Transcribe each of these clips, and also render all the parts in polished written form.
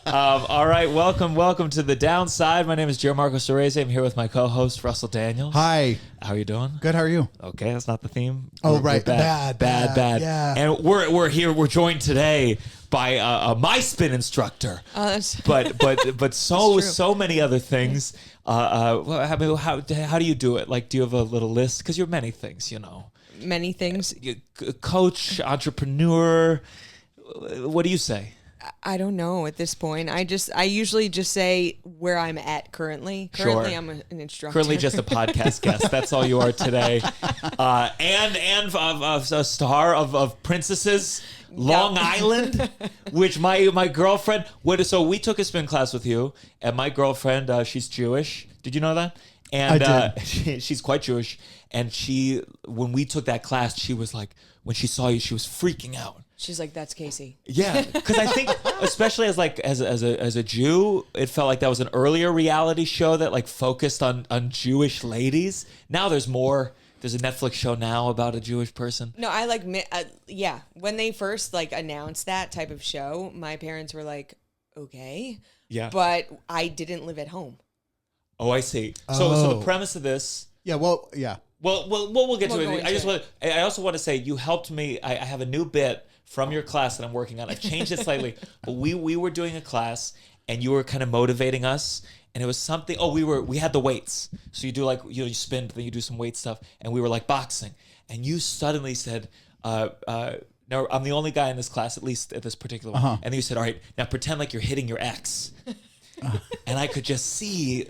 All right, welcome to The Downside. My name is Gianmarco Soresi. I'm here with my co-host, Russell Daniels. Hi. How are you doing? Good, how are you? Okay, that's not the theme. Oh, right. Bad. Yeah. And we're here, we're joined today by my spin instructor. But so many other things. How do you do it? Like, do you have a little list? Because you're many things, you know. Many things. Coach, entrepreneur. What do you say? I don't know at this point. I usually just say where I'm at currently. Currently, Sure. I'm an instructor. Currently just a podcast guest. That's all you are today. And a star of Princesses Long Island, which my girlfriend so we took a spin class with you, and my girlfriend, she's Jewish. Did you know that? And I did. she's quite Jewish. And when we took that class, she was like, when she saw you, she was freaking out. She's like, that's Casey. Yeah, because I think, especially as a Jew, it felt like that was an earlier reality show that like focused on Jewish ladies. Now there's more. There's a Netflix show now about a Jewish person. No, I like, yeah. When they first like announced that type of show, my parents were like, okay. Yeah. But I didn't live at home. Oh, I see. So the premise of this. Yeah, well, yeah. Well, we'll get to We'll it. I also want to say you helped me. I have a new bit from your class that I'm working on. I've changed it slightly, but we were doing a class and you were kind of motivating us, and it was something. Oh, we had the weights. So you do like you spin, then you do some weight stuff, and we were like boxing, and you suddenly said, "No, I'm the only guy in this class, at least at this particular one." And then you said, "All right, now pretend like you're hitting your ex," and I could just see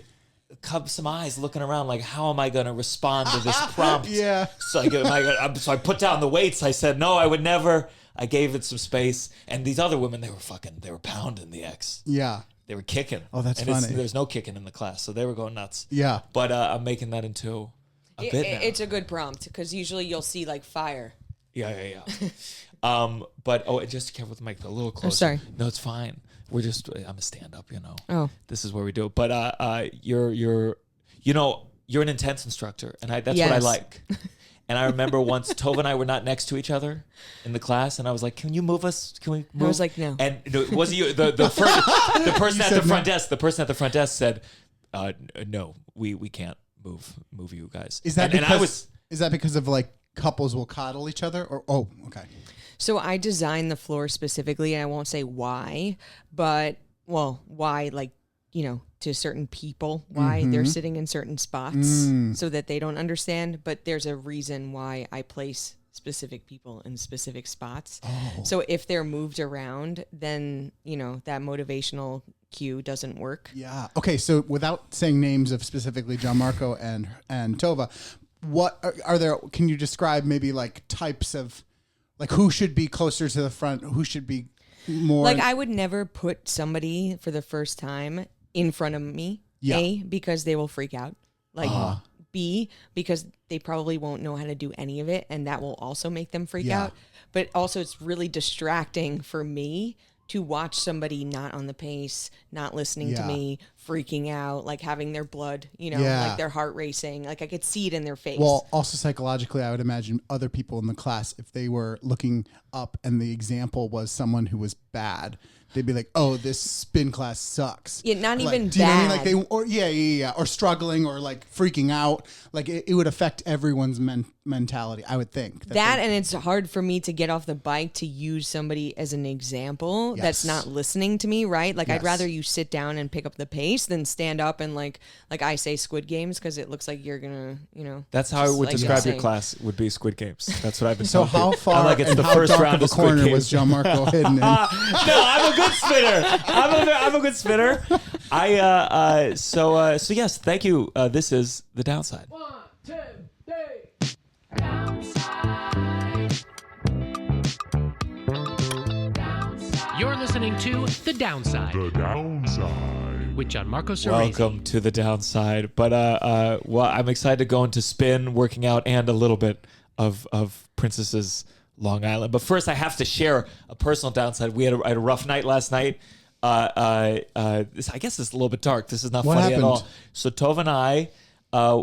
some eyes looking around like, how am I going to respond to this prompt? Yeah. So I put down the weights. I said, no, I would never. I gave it some space. And these other women, they were pounding the ex. Yeah. They were kicking. Oh, that's funny. There's no kicking in the class. So they were going nuts. Yeah. But I'm making that into a bit now. It's a good prompt because usually you'll see like fire. Yeah. But just careful with the mic, a little closer. sorry. No, it's fine. I'm a stand-up, you know. Oh. This is where we do it. But you're an intense instructor, and that's what I Yes. like. And I remember once Tova and I were not next to each other in the class, and I was like, "Can you move us? Can we move?" I was like, "No." And it wasn't you. The person at the front desk. The person at the front desk said, "No, we can't move you guys." Is that because is that because of like couples will coddle each other, or okay. So I designed the floor specifically, and I won't say why, but why, like, you know, to certain people, why they're sitting in certain spots so that they don't understand. But there's a reason why I place specific people in specific spots. Oh. So if they're moved around, then, you know, that motivational cue doesn't work. Yeah. Okay, so without saying names of specifically Gianmarco and Tova, what are there, can you describe maybe like types of, like who should be closer to the front, who should be more... Like I would never put somebody for the first time in front of me. Yeah. A, because they will freak out. Like B, because they probably won't know how to do any of it, and that will also make them freak out. But also it's really distracting for me to watch somebody not on the pace, not listening to me, freaking out, like having their blood, you know, like their heart racing. Like I could see it in their face. Well, also psychologically, I would imagine other people in the class, if they were looking up and the example was someone who was bad, they'd be like, "Oh, this spin class sucks." Yeah, not like, even do you know what I mean? bad. Like or struggling or like freaking out. Like it would affect everyone's mentality, I would think. And it's hard for me to get off the bike to use somebody as an example that's not listening to me, right? Like I'd rather you sit down and pick up the pace than stand up and like I say Squid Games because it looks like you're gonna, you know. That's how I would describe your class. Would be Squid Games. That's what I've been. So how far? I'm like, it's and the how first dark round of a Squid corner Games. was Gianmarco hidden in? No, I'm a good spinner. I'm a good spinner. So yes, thank you. This is The Downside. 1, 2, 3. Downside. You're listening to The Downside. The Downside. With Gianmarco Soresi. Welcome to The Downside. But I'm excited to go into spin, working out, and a little bit of Princesses Long Island. But first, I have to share a personal downside. I had a rough night last night. I guess it's a little bit dark. This is not funny happened? at all. So Tova and I,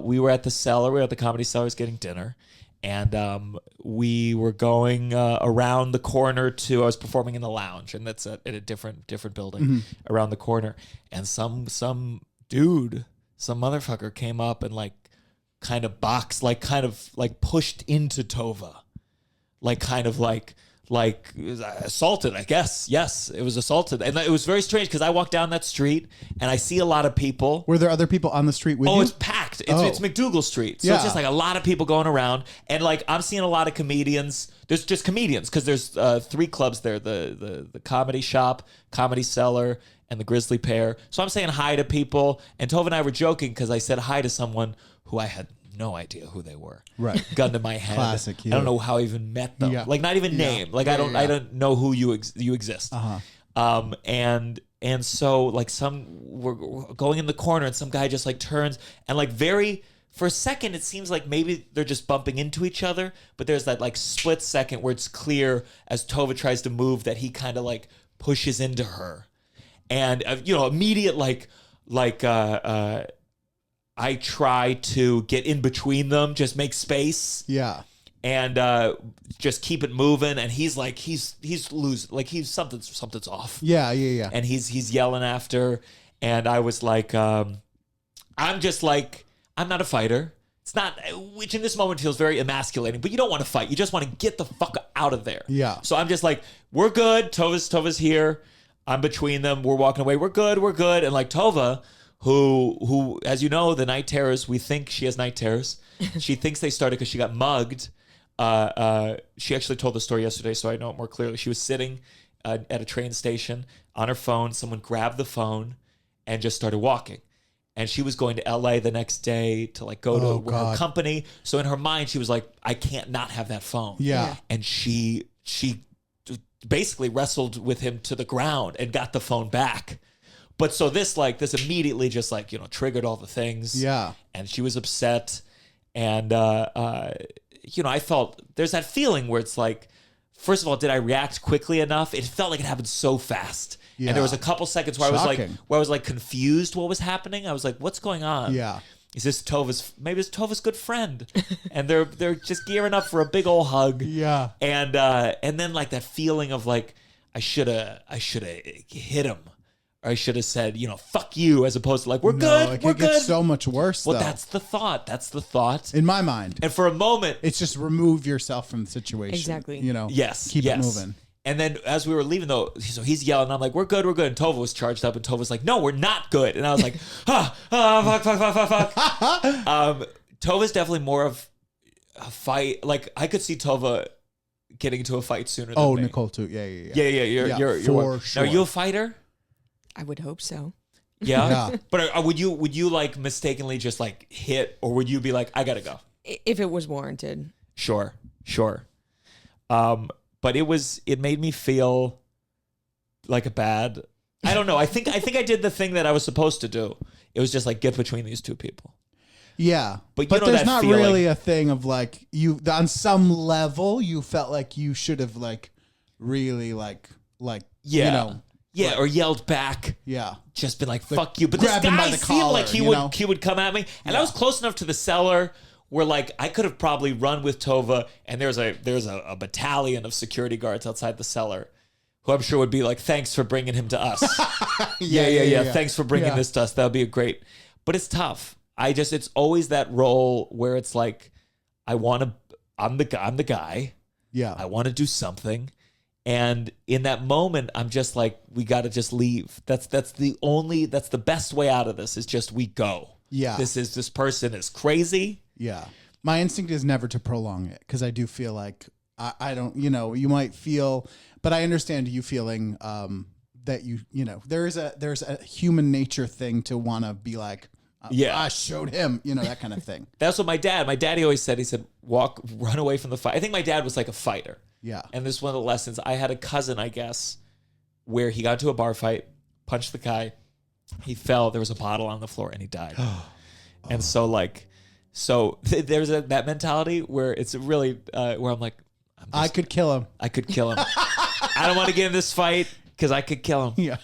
we were at the Cellar. We were at the Comedy Cellar getting dinner. And we were going around the corner to, I was performing in the lounge, and that's at a different building around the corner. And some dude, some motherfucker came up and like kind of boxed, like kind of like pushed into Tova. Like kind of like assaulted, I guess. Yes, it was assaulted. And it was very strange because I walked down that street and I see a lot of people. Were there other people on the street with you? Oh, it's packed. It's McDougal Street. So it's just like a lot of people going around. And like I'm seeing a lot of comedians. There's just comedians because there's 3 clubs there. The Comedy Shop, Comedy Cellar, and the Grizzly Pear. So I'm saying hi to people. And Tova and I were joking because I said hi to someone who I had no idea who they were. Right. Gun to my head. Classic. I don't know how I even met them. Yeah. Like not even name. Like I don't know who you exist. And so like we're going in the corner and some guy just like turns and like for a second it seems like maybe they're just bumping into each other, but there's that like split second where it's clear as Tova tries to move that he kind of like pushes into her. And immediate I try to get in between them, just make space. Yeah. And just keep it moving. And he's losing, like something's off. Yeah. And he's yelling after. And I was like, I'm not a fighter. It's not, which in this moment feels very emasculating, but you don't want to fight. You just want to get the fuck out of there. Yeah. So I'm just like, we're good. Tova's here. I'm between them. We're walking away. We're good. And like Tova, who, as you know, the night terrors, we think she has night terrors. She thinks they started because she got mugged. She actually told the story yesterday, so I know it more clearly. She was sitting at a train station on her phone. Someone grabbed the phone and just started walking. And she was going to LA the next day to like go to her company. So in her mind, she was like, I can't not have that phone. Yeah. And she basically wrestled with him to the ground and got the phone back. But so this immediately just like, triggered all the things. Yeah. And she was upset. And, I felt there's that feeling where it's like, first of all, did I react quickly enough? It felt like it happened so fast. Yeah. And there was a couple seconds where I was like confused what was happening. I was like, what's going on? Yeah. Is this maybe it's Tova's good friend? And they're just gearing up for a big old hug. Yeah. And then like that feeling of like, I should have hit him. Or I should have said, fuck you, as opposed to like, we're good. It gets so much worse. Well, though. that's the thought. In my mind. And for a moment, it's just remove yourself from the situation. Exactly. Yes. Keep it moving. And then as we were leaving, though, so he's yelling. I'm like, we're good. And Tova was charged up, and Tova was like, no, we're not good. And I was like, fuck. Tova's definitely more of a fight. Like I could see Tova getting into a fight sooner than me. Nicole too. Yeah. You're for sure. Are you a fighter? I would hope so. Yeah. But would you like mistakenly just like hit, or would you be like, I gotta go? If it was warranted. Sure. But it made me feel like I don't know. I think I did the thing that I was supposed to do. It was just like get between these two people. Yeah. But there's that not feeling. really a thing of like you on some level you felt like you should have like really like Yeah, or yelled back. Yeah. Just been like, fuck you. But this grab him by guy the seemed collar, like he would come at me. And I was close enough to the cellar where like I could have probably run with Tova, and there's a battalion of security guards outside the cellar who I'm sure would be like, thanks for bringing him to us. Yeah. Thanks for bringing this to us. That would be a great. But it's tough. It's always that role where it's like, I'm the guy. Yeah. I want to do something. And in that moment, I'm just like, we got to just leave. That's the best way out of this is just we go. Yeah. This person is crazy. Yeah. My instinct is never to prolong it because I do feel like I don't, you might feel, but I understand you feeling that there's a human nature thing to want to be like, I showed him, that kind of thing. That's what my daddy always said. He said, run away from the fight. I think my dad was like a fighter. Yeah. And this is one of the lessons. I had a cousin, I guess, where he got into a bar fight, punched the guy. He fell. There was a bottle on the floor and he died. And so there's that mentality where it's really, where I'm like, I could kill him. I don't want to get in this fight because I could kill him. Yeah.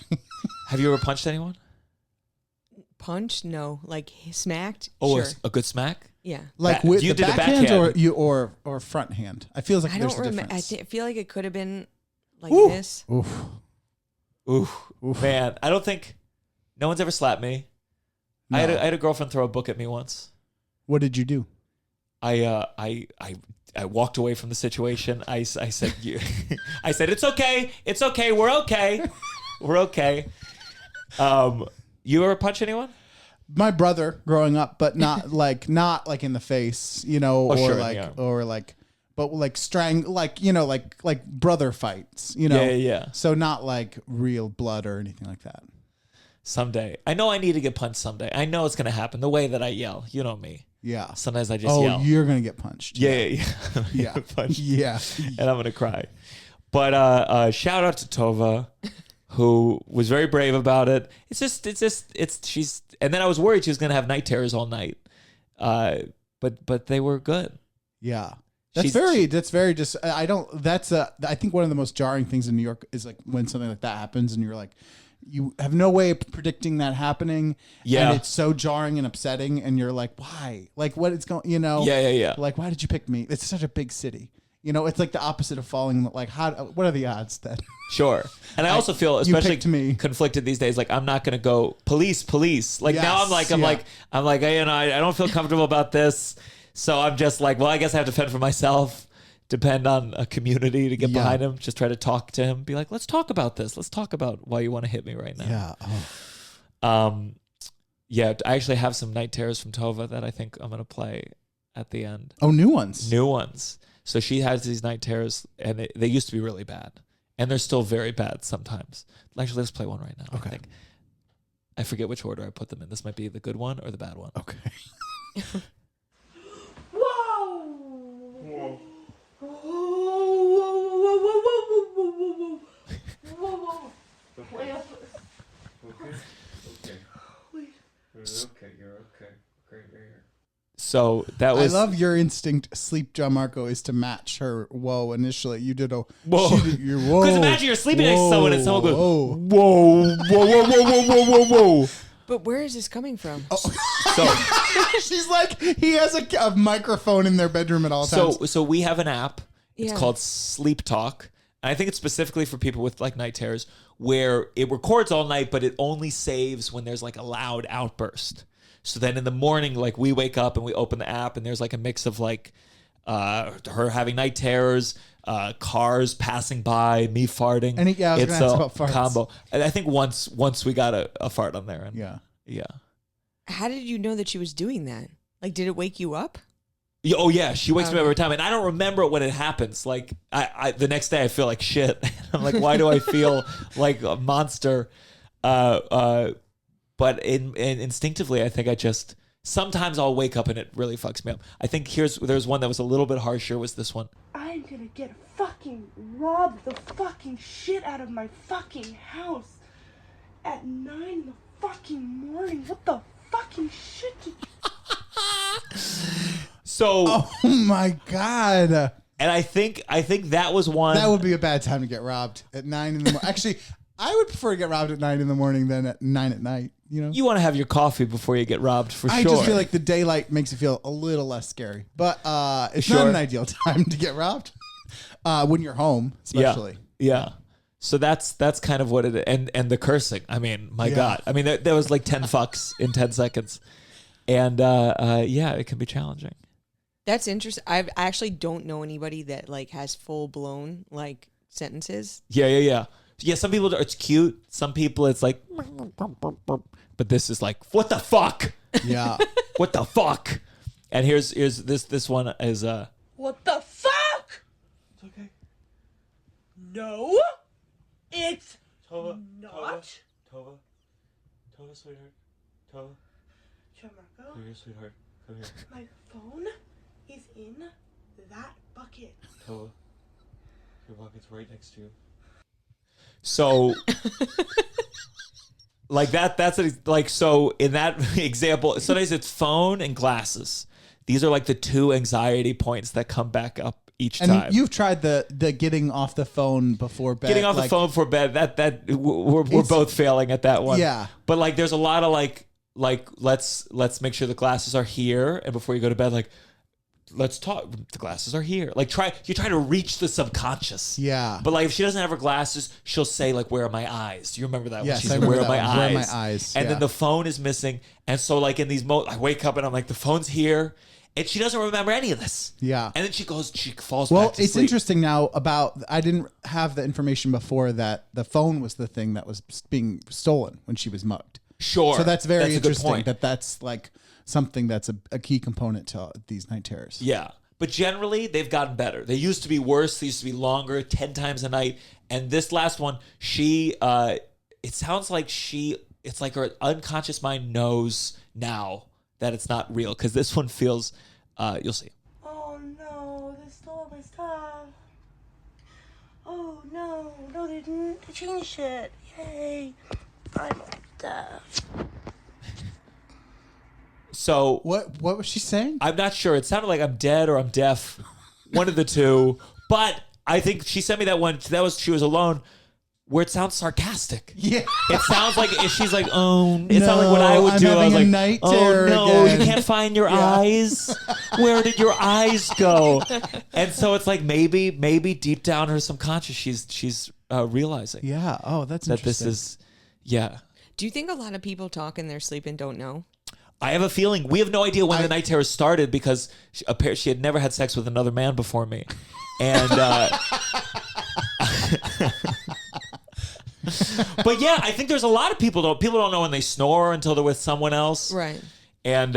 Have you ever punched anyone? punched? No. Like smacked? Oh, Sure. a good smack? Yeah. Like Ba- with do you the do the backhand backhand? or front hand? I feel like I there's don't a remember. difference. I feel like it could have been like Ooh. this. Oof. Ooh, man, I don't think no one's ever slapped me. No. I had a girlfriend throw a book at me once. What did you do? I walked away from the situation. I said I said it's okay, we're okay, we're okay. You ever punch anyone? My brother growing up, but not like in the face, you know, Oh, or sure, like yeah. or like, but like like you know, like brother fights, you know. Yeah. So not like real blood or anything like that. Someday, I know I need to get punched someday. I know it's gonna happen. The way that I yell, you know me. Yeah. Sometimes I just Oh, yell. you're gonna get punched. Yeah. I'm gonna Yeah. get punched. Yeah. And I'm gonna cry. But shout out to Tova, who was very brave about it. She's. And then I was worried she was gonna have night terrors all night. But they were good. Yeah. That's very just, I think one of the most jarring things in New York is like when something like that happens and you're like, you have no way of predicting that happening. Yeah. And it's so jarring and upsetting. And you're like, why? Like what is going, you know? Yeah. Like, why did you pick me? It's such a big city. You know, it's like the opposite of falling. Like, what are the odds that? Sure. And I also feel you especially picked me. conflicted these days. Like I'm not gonna go police. Like Yes, now I'm like, hey, you know, I don't feel comfortable about this. So I'm just like, well, I guess I have to fend for myself. Depend on a community to get behind him. Just try to talk to him. Be like, let's talk about this. Let's talk about why you want to hit me right now. Yeah. Oh. Yeah. I actually have some night terrors from Tova that I think I'm gonna play at the end. Oh, new ones. New ones. So she has these night terrors, and they used to be really bad, and they're still very bad sometimes. Actually, let's play one right now. Okay. I forget which order I put them in. This might be the good one or the bad one. Okay. Okay, you're okay. Great, you're here. So that was. I love your instinct. Sleep, Gianmarco, is to match her. Whoa! Initially, you did a Whoa. whoa. Because imagine you're sleeping next to someone and someone goes, whoa. whoa. But where is this coming from? So She's like, he has a microphone in their bedroom at all times. So we have an app. It's Yeah. called Sleep Talk. And I think it's specifically for people with like night terrors where it records all night, but it only saves when there's like a loud outburst. So then in the morning, like we wake up and we open the app and there's like a mix of like her having night terrors, cars passing by, me farting. And I was it's gonna ask a about farts. combo. And I think once we got a fart on there. And Yeah. How did you know that she was doing that? Like, did it wake you up? Oh yeah, she wakes me up every time, and I don't remember it when it happens. Like I the next day I feel like shit. I'm like, why do I feel like a monster? But instinctively, I think I just sometimes I'll wake up and it really fucks me up. I think there's one that was a little bit harsher. Was this one? I'm gonna get fucking robbed the fucking shit out of my fucking house at 9 in the fucking morning. What the fucking shit did So, Oh my god. and I think that was one. That would be a bad time to get robbed at 9 in the morning. Actually, I would prefer to get robbed at 9 in the morning than at 9 at night. You know, you want to have your coffee before you get robbed for I sure. just feel like the daylight makes it feel a little less scary. But it's not Sure. an ideal time to get robbed when you're home, especially. Yeah. So that's kind of what it is. And the cursing. I mean, my Yeah. God. I mean, there was like 10 fucks in 10 seconds. And yeah, it can be challenging. That's interesting. I actually don't know anybody that like has full blown like sentences. Yeah. Yeah, some people, it's cute. Some people, it's like, but this is like, what the fuck? Yeah. What the fuck? And here's this one is What the fuck? It's okay. No, it's Tova, not. Tova, sweetheart. Tova, Gianmarco, come here, sweetheart. Come here. my phone is in that bucket. Tova, your bucket's right next to you. So, like that's like so in that example. Sometimes it's phone and glasses. These are like the two anxiety points that come back up each And time. you've tried the getting off the phone before bed. Getting off the like, phone for bed. We're It's- both failing at that one. Yeah. But like, there's a lot of like like let's make sure the glasses are here, and before you go to bed, like let's talk. The glasses are here. Like you try to reach the subconscious. Yeah. But like if she doesn't have her glasses, she'll say like, "Where are my eyes?" Do you remember that? Yes, one? She I said, remember "Where are that my one. eyes?" Where are my eyes? And Yeah. then the phone is missing, and so like in these I wake up and I'm like, the phone's here, and she doesn't remember any of this. Yeah. And then she falls Well, back to it's sleep. interesting now I didn't have the information before that the phone was the thing that was being stolen when she was mugged. Sure. So that's very a good interesting point. that's like something that's a key component to these night terrors. Yeah. But generally, they've gotten better. They used to be worse. They used to be longer, 10 times a night. And this last one, it sounds like it's like her unconscious mind knows now that it's not real. Because this one feels, you'll see. Oh no, they stole my stuff. Oh no, they didn't. They changed it. Yay. I'm deaf. So What was she saying? I'm not sure. It sounded like I'm dead or I'm deaf. One of the two. But I think she sent me that one. She was alone, where it sounds sarcastic. Yeah. It sounds like she's like, oh, it sounds like what I would I'm do. I was having a like, night oh terror no, again." you can't find your eyes. Where did your eyes go? And so it's like maybe deep down in her subconscious, she's realizing Yeah. Oh, that's that this interesting. is, yeah. Do you think a lot of people talk in their sleep and don't know? I have a feeling we have no idea when the night terror started because she had never had sex with another man before me, and but yeah, I think there's a lot of people don't know when they snore until they're with someone else, Right. and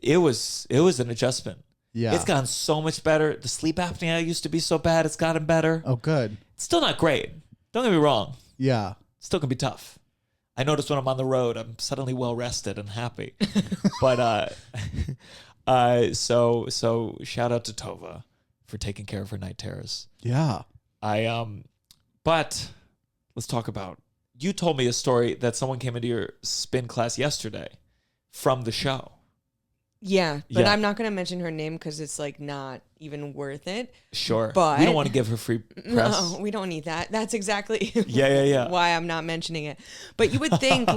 it was an adjustment. Yeah. It's gotten so much better. The sleep apnea used to be so bad; it's gotten better. Oh, good. It's still not great. Don't get me wrong; Yeah. still can be tough. I notice when I'm on the road, I'm suddenly well rested and happy. But so shout out to Tova for taking care of her night terrors. Yeah. But let's talk about, you told me a story that someone came into your spin class yesterday from the show. Yeah, but Yeah. I'm not going to mention her name because it's like not even worth it. Sure. But- we don't want to give her free press. No, we don't need that. That's exactly Yeah. why I'm not mentioning it. But you would think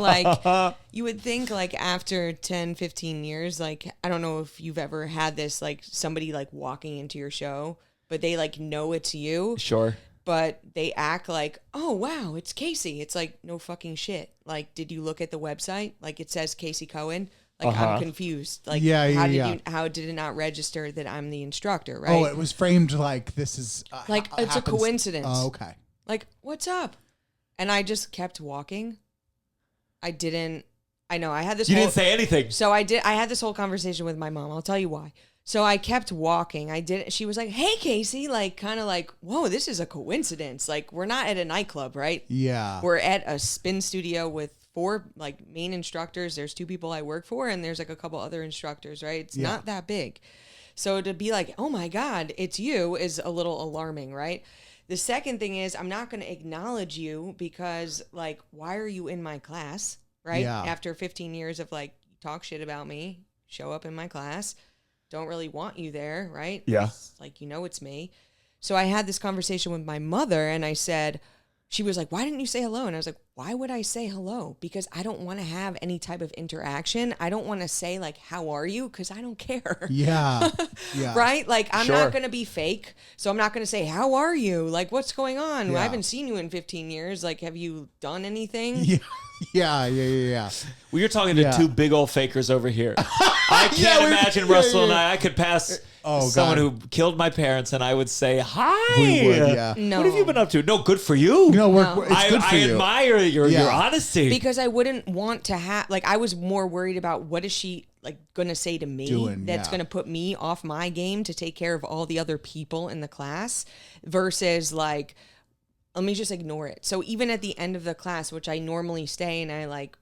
like after 10, 15 years, like I don't know if you've ever had this, like somebody like walking into your show, but they like know it's you, Sure. but they act like, oh wow, it's Casey. It's like, no fucking shit. Like, did you look at the website? Like it says Casey Cohen. Like I'm confused. Like how did it not register that I'm the instructor, right? Oh, it was framed like this is Like, it's a coincidence. Oh, okay. Like, what's up? And I just kept walking. I know I had this You whole, didn't say anything. So I had this whole conversation with my mom. I'll tell you why. So I kept walking. She was like, "Hey, Casey," like kind of like, "Whoa, this is a coincidence. Like we're not at a nightclub, right? Yeah. We're at a spin studio with 4 like main instructors. There's 2 people I work for, and there's like a couple other instructors, right? It's not that big. So to be like, oh my God, it's you is a little alarming, right? The second thing is I'm not going to acknowledge you because like, why are you in my class, right? Yeah. After 15 years of like, talk shit about me, show up in my class, don't really want you there, right? Yeah. It's like, it's me. So I had this conversation with my mother and I said, she was like, why didn't you say hello? And I was like, why would I say hello? Because I don't want to have any type of interaction. I don't want to say like, how are you? Because I don't care. Yeah. Yeah. Right? Like, I'm Sure. not going to be fake. So I'm not going to say, how are you? Like, what's going on? Yeah. I haven't seen you in 15 years. Like, have you done anything? Yeah. Well, you're talking to Yeah. 2 big old fakers over here. I can't Yeah, imagine yeah, Russell yeah. and I could pass someone God. who killed my parents and I would say, hi. We would, yeah. No. What have you been up to? No, good for you. No, No. it's good for I you. admire your Yeah. honesty. Because I wouldn't want to have, like, I was more worried about what is she like going to say to me that's yeah. going to put me off my game to take care of all the other people in the class versus like, let me just ignore it. So even at the end of the class, which I normally stay and I like,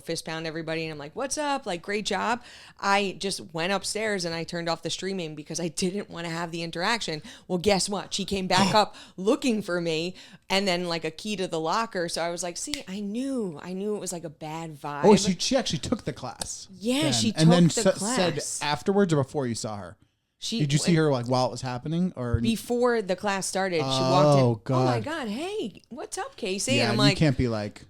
fist pound everybody and I'm like, what's up? Like, great job. I just went upstairs and I turned off the streaming because I didn't want to have the interaction. Well, guess what? She came back up looking for me and then like a key to the locker. So I was like, see, I knew it was like a bad vibe. Oh, she actually took the class. Yeah, then. she and then took the said class. afterwards or before you saw her. Did you see her like while it was happening or Before the class started, she walked in. Oh, God. Oh my God. Hey, what's up, Casey? Yeah, and I'm you like, can't be like,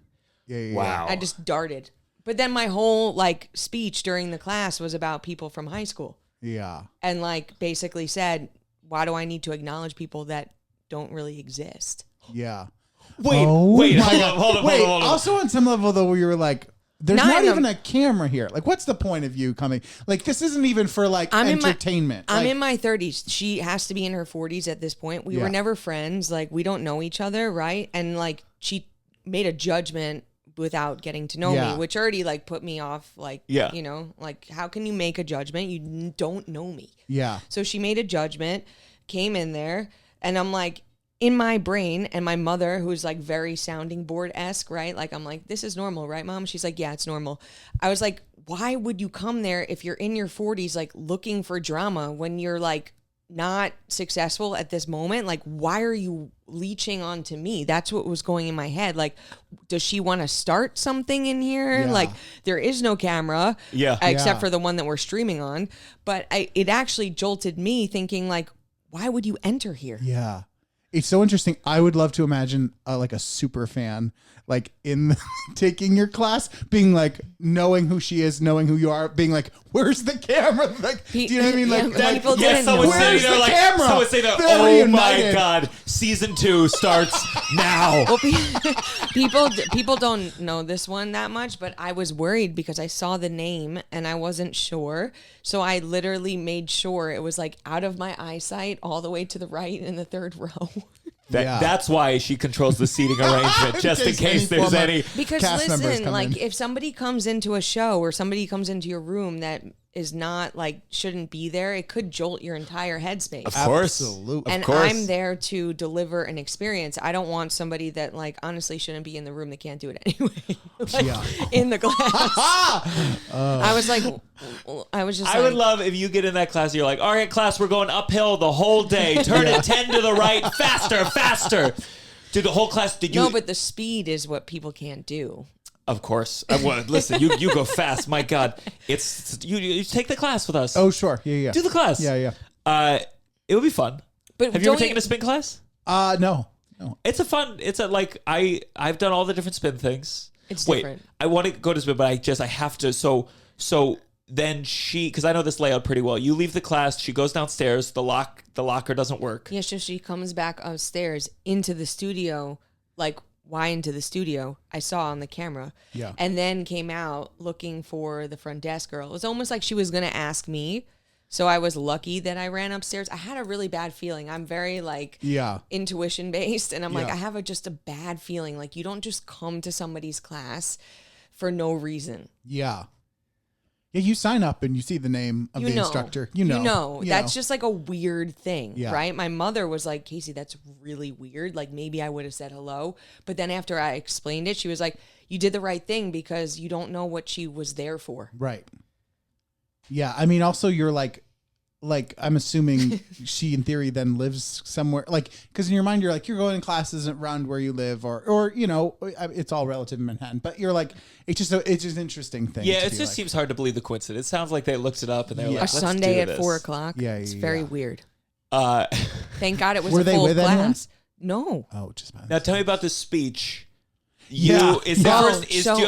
yeah. Wow. I just darted. But then my whole like speech during the class was about people from high school. Yeah. And like basically said, why do I need to acknowledge people that don't really exist? Yeah. Wait, my hold God. on, hold on, Wait, hold on. also on some level though, where you were like, there's Not not in even a- a camera here. Like, what's the point of you coming? Like, this isn't even for like entertainment. I'm Like, in my 30s. She has to be in her 40s at this point. We Yeah. were never friends. Like, we don't know each other, right? And like, she made a judgment without getting to know Yeah. me, which already like put me off. Like, Yeah. you know, like how can you make a judgment? You don't know me. Yeah. So she made a judgment, came in there, and I'm like, in my brain, and my mother, who's like very sounding board-esque, right? Like, I'm like, this is normal, right, Mom? She's like, yeah, it's normal. I was like, why would you come there if you're in your 40s, like looking for drama when you're like not successful at this moment? Like, why are you leeching onto me? That's what was going in my head. Like, does she want to start something in here? Yeah. Like, there is no camera, Yeah. except Yeah. for the one that we're streaming on. But it actually jolted me thinking, like, why would you enter here? Yeah. It's so interesting. I would love to imagine like a super fan, like in taking your class, being like, knowing who she is, knowing who you are, being like, where's the camera? Like, do you know what I mean? Yeah, Like, but people Yeah, didn't know. someone Where's sitting there the like, camera? someone saying, They're "Oh my reunited." God, season 2 starts now." Well, people don't know this one that much, but I was worried because I saw the name and I wasn't sure. So I literally made sure it was like out of my eyesight all the way to the right in the third row. Yeah. That's why she controls the seating arrangement, just in case there's former any. Because cast members listen, come like in. if somebody comes into a show or somebody comes into your room that is not like shouldn't be there, it could jolt your entire headspace. Of course. Absolutely. And course. I'm there to deliver an experience. I don't want somebody that like honestly shouldn't be in the room that can't do it anyway. Like, Yeah. in the class. I was like, I was just I would like, love if you get in that class, you're like, all right, class, we're going uphill the whole day. Turn it 10 to the right, faster, faster. Dude, the whole class, did you? no, but the speed is what people can't do. Of course. Listen, you go fast. My God. It's you take the class with us. Oh, sure. Yeah. Yeah. Do the class. Yeah. Yeah. It would be fun. But Have you ever don't taken a spin class? No. It's a like I've done all the different spin things. It's Wait, different. I want to go to spin, but I have to. So then because I know this layout pretty well. You leave the class, she goes downstairs, the locker doesn't work. Yeah, so she comes back upstairs into the studio, like why into the studio? I saw on the camera. Yeah. And then came out looking for the front desk girl. It was almost like she was gonna ask me. So I was lucky that I ran upstairs. I had a really bad feeling. I'm very like Yeah. intuition based, and I'm like, Yeah. I have just a bad feeling. Like you don't just come to somebody's class for no reason. Yeah. Yeah. You sign up and you see the name of the instructor. You know. That's just like a weird thing, Yeah. right? My mother was like, Casey, that's really weird. Like maybe I would have said hello. But then after I explained it, she was like, you did the right thing because you don't know what she was there for. Right. Yeah. I mean, also you're like I'm assuming she in theory then lives somewhere like, cause in your mind, you're like, you're going to classes around where you live or, you know, it's all relative in Manhattan, but you're like, it's just an interesting thing. Yeah, to it be just like, seems hard to believe the coincidence. It sounds like they looked it up and they were Yeah. like, A let's Sunday do at this. 4:00. Yeah, It's yeah, very yeah. weird. Uh, Thank God it was Were a they full with class. anyone? No. Oh, just by now tell me about this speech. Yeah. Is Yeah. the first, So- do you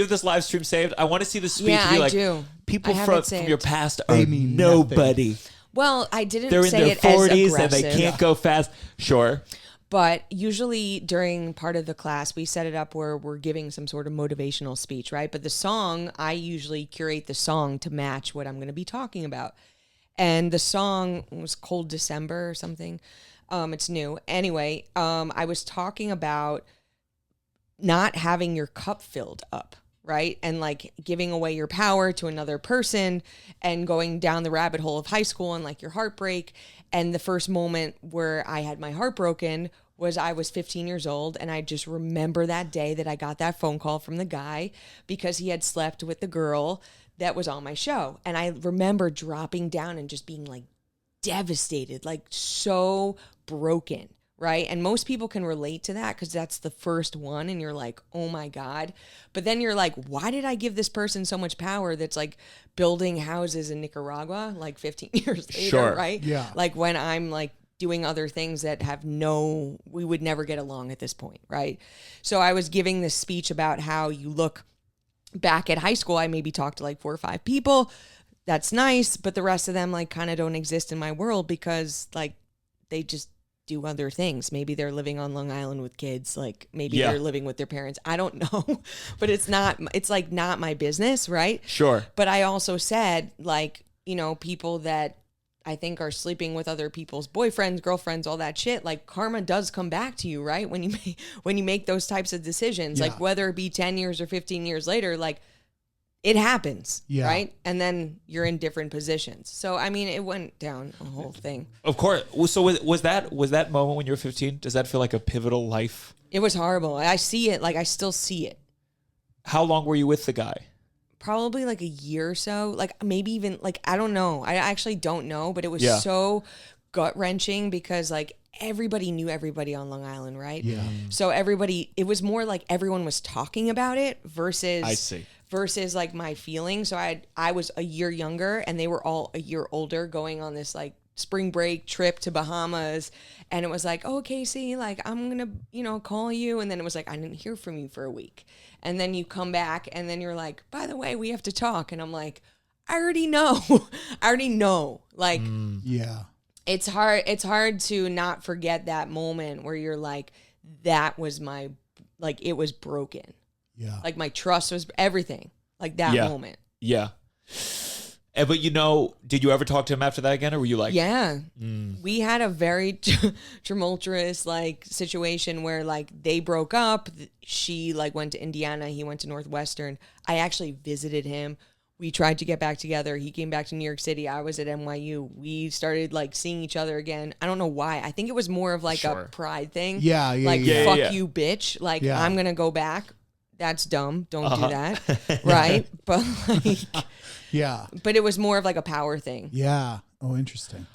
have this live stream saved? I want to see the speech. Yeah, Be I like, do. People I have from it saved. your past are They mean nobody. Well, I didn't They're in say their it as 40s aggressive. and they can't go fast. Sure. But usually during part of the class, we set it up where we're giving some sort of motivational speech, right? But the song, I usually curate the song to match what I'm going to be talking about. And the song was Cold December or something. It's new. Anyway, I was talking about not having your cup filled up, right? And like giving away your power to another person and going down the rabbit hole of high school and like your heartbreak. And the first moment where I had my heart broken was I was 15 years old. And I just remember that day that I got that phone call from the guy because he had slept with the girl that was on my show. And I remember dropping down and just being like devastated, like so broken. Right. And most people can relate to that because that's the first one. And you're like, oh, my God. But then you're like, why did I give this person so much power that's like building houses in Nicaragua like 15 years later? Sure. Right. Yeah. Like when I'm like doing other things that we would never get along at this point. Right. So I was giving this speech about how you look back at high school, I maybe talked to like 4 or 5 people. That's nice. But the rest of them like kind of don't exist in my world because like they just do other things. Maybe they're living on Long Island with kids. Like maybe they're living with their parents. I don't know, but it's like not my business. Right. Sure. But I also said like, you know, people that I think are sleeping with other people's boyfriends, girlfriends, all that shit. Like karma does come back to you, right? When you make those types of decisions, like whether it be 10 years or 15 years later, like it happens, right? And then you're in different positions. So, I mean, it went down a whole thing. Of course. So was that moment when you were 15? Does that feel like a pivotal life? It was horrible. I see it. Like I still see it. How long were you with the guy? Probably like a year or so. Like maybe even like, I don't know. I actually don't know, but it was so gut wrenching because like everybody knew everybody on Long Island, right? Yeah. So it was more like everyone was talking about it versus like my feelings. So I was a year younger and they were all a year older going on this like spring break trip to Bahamas. And it was like, oh, Casey, like I'm going to, you know, call you. And then it was like, I didn't hear from you for a week. And then you come back and then you're like, by the way, we have to talk. And I'm like, I already know. Like, yeah. It's hard to not forget that moment where you're like, that was like, it was broken. Yeah. Like my trust was everything. Like that moment. Yeah. But you know, did you ever talk to him after that again, or were you like, yeah, we had a very tumultuous like situation where like they broke up. She like went to Indiana, he went to Northwestern. I actually visited him. We tried to get back together. He came back to New York City. I was at NYU. We started like seeing each other again. I don't know why. I think it was more of like a pride thing. Yeah. Like fuck you, bitch. Like I'm gonna go back. That's dumb. Don't do that. Right? But like yeah. But it was more of like a power thing. Yeah. Oh, interesting.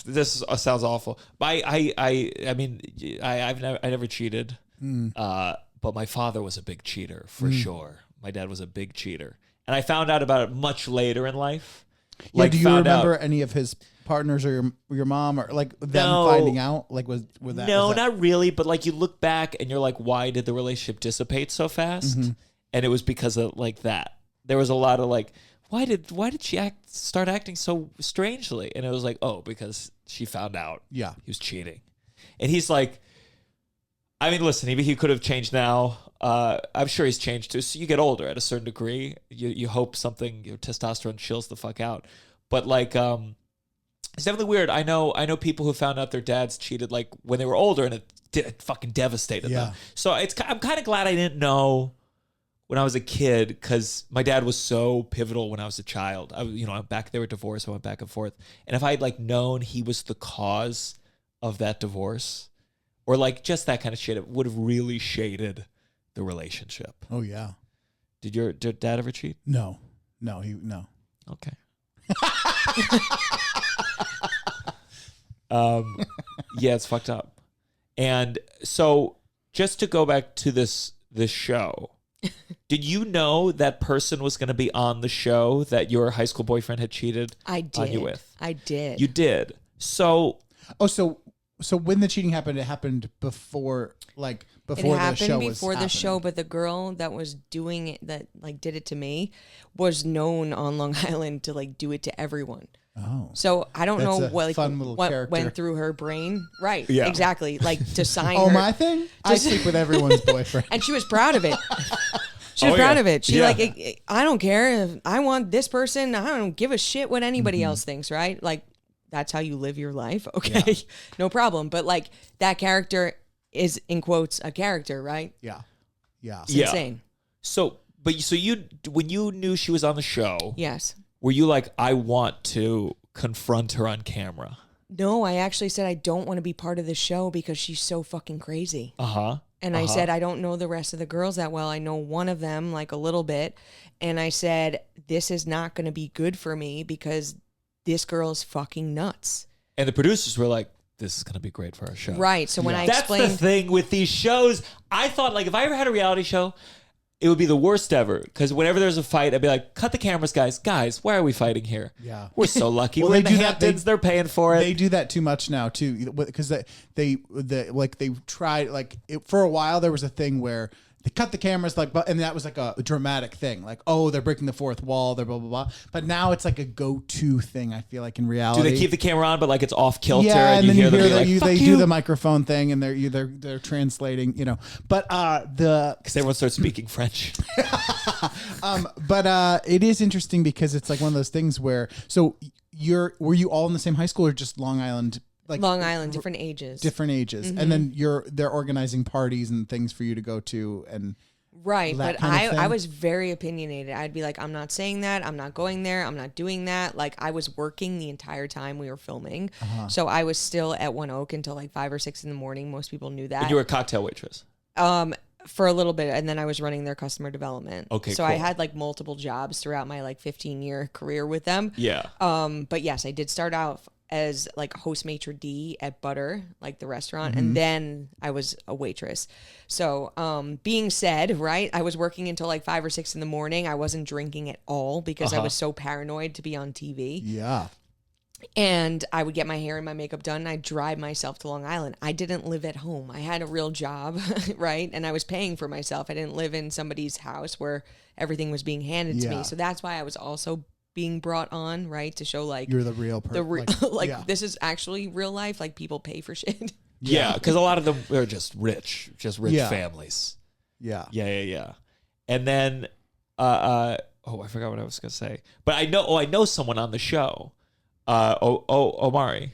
this sounds awful. I mean, I never cheated. But my father was a big cheater for sure. My dad was a big cheater, and I found out about it much later in life. Yeah, do you remember any of his partners or your mom or like them finding out? Like was that? No, was that... not really. But like you look back and you're like, why did the relationship dissipate so fast? Mm-hmm. And it was because of like that. There was a lot of like, why did she start acting so strangely? And it was like, oh, because she found out. Yeah, he was cheating, and he's like, I mean, listen, he could have changed now. I'm sure he's changed too. So you get older at a certain degree. You hope your testosterone chills the fuck out. But like, it's definitely weird. I know people who found out their dads cheated like when they were older, and it fucking devastated them. So I'm kind of glad I didn't know when I was a kid, because my dad was so pivotal when I was a child. They were divorced. I went back and forth, and if I had like known he was the cause of that divorce, or like just that kind of shit, it would have really shaded the relationship. Oh yeah. Did your dad ever cheat? No. Okay. Yeah, it's fucked up. And so just to go back to this show, did you know that person was going to be on the show that your high school boyfriend had cheated on you with? I did. You did. So when the cheating happened, it happened before the show was happening. Before the show, but the girl that was doing it, that like did it to me, was known on Long Island to like do it to everyone. Oh, so I don't know what character went through her brain. Right? Yeah. Exactly. Like to sign. Oh, her. My thing. I sleep with everyone's boyfriend, and she was proud of it. She was proud of it. She I don't care if I want this person. I don't give a shit what anybody else thinks. Right? Like. That's how you live your life. Okay. Yeah. No problem. But like that character is in quotes a character, right? Yeah. Yeah. It's insane. So you, when you knew she was on the show, yes, were you like, I want to confront her on camera? No, I actually said I don't want to be part of the show because she's so fucking crazy. And I said, I don't know the rest of the girls that well. I know one of them like a little bit. And I said, this is not going to be good for me because this girl's fucking nuts. And the producers were like, this is going to be great for our show. Right. So when I explained... That's the thing with these shows. I thought, like, if I ever had a reality show, it would be the worst ever. Because whenever there's a fight, I'd be like, cut the cameras, guys. Guys, why are we fighting here? Yeah. We're so lucky. Well, we're in the Hamptons. They're paying for it. They do that too much now, too. Because they tried, for a while, there was a thing where they cut the cameras and that was like a dramatic thing. Like, oh, they're breaking the fourth wall. They're blah blah blah. But now it's like a go-to thing. I feel like in reality. Do they keep the camera on, but like it's off kilter? Yeah, and then you hear them be that like, they "Fuck do you." the microphone thing, and they're translating. But Because everyone starts speaking French. but it is interesting because it's like one of those things where were you all in the same high school or just Long Island? Like Long Island, different ages. And then they're organizing parties and things for you to go to and Right, that but kind of thing? I was very opinionated. I'd be like, I'm not saying that. I'm not going there. I'm not doing that. Like, I was working the entire time we were filming. So I was still at One Oak until like 5 or 6 in the morning. Most people knew that. And you were a cocktail waitress. For a little bit, and then I was running their customer development. Okay, so cool. I had like multiple jobs throughout my like 15-year career with them. Yeah. But yes, I did start out as like host maitre d at Butter, like the restaurant, and then I was a waitress. So being said, right, I was working until like 5 or 6 in the morning. I wasn't drinking at all because I was so paranoid to be on TV. yeah. And I would get my hair and my makeup done, and I'd drive myself to Long Island. I didn't live at home. I had a real job, right? And I was paying for myself. I didn't live in somebody's house where everything was being handed to Yeah. me. So that's why I was also being brought on, right? To show like You're the real person. like this is actually real life. Like people pay for shit. Yeah, because a lot of them are just rich Yeah. families. Yeah. Yeah. And then, I forgot what I was gonna say. But I know someone on the show. Omari.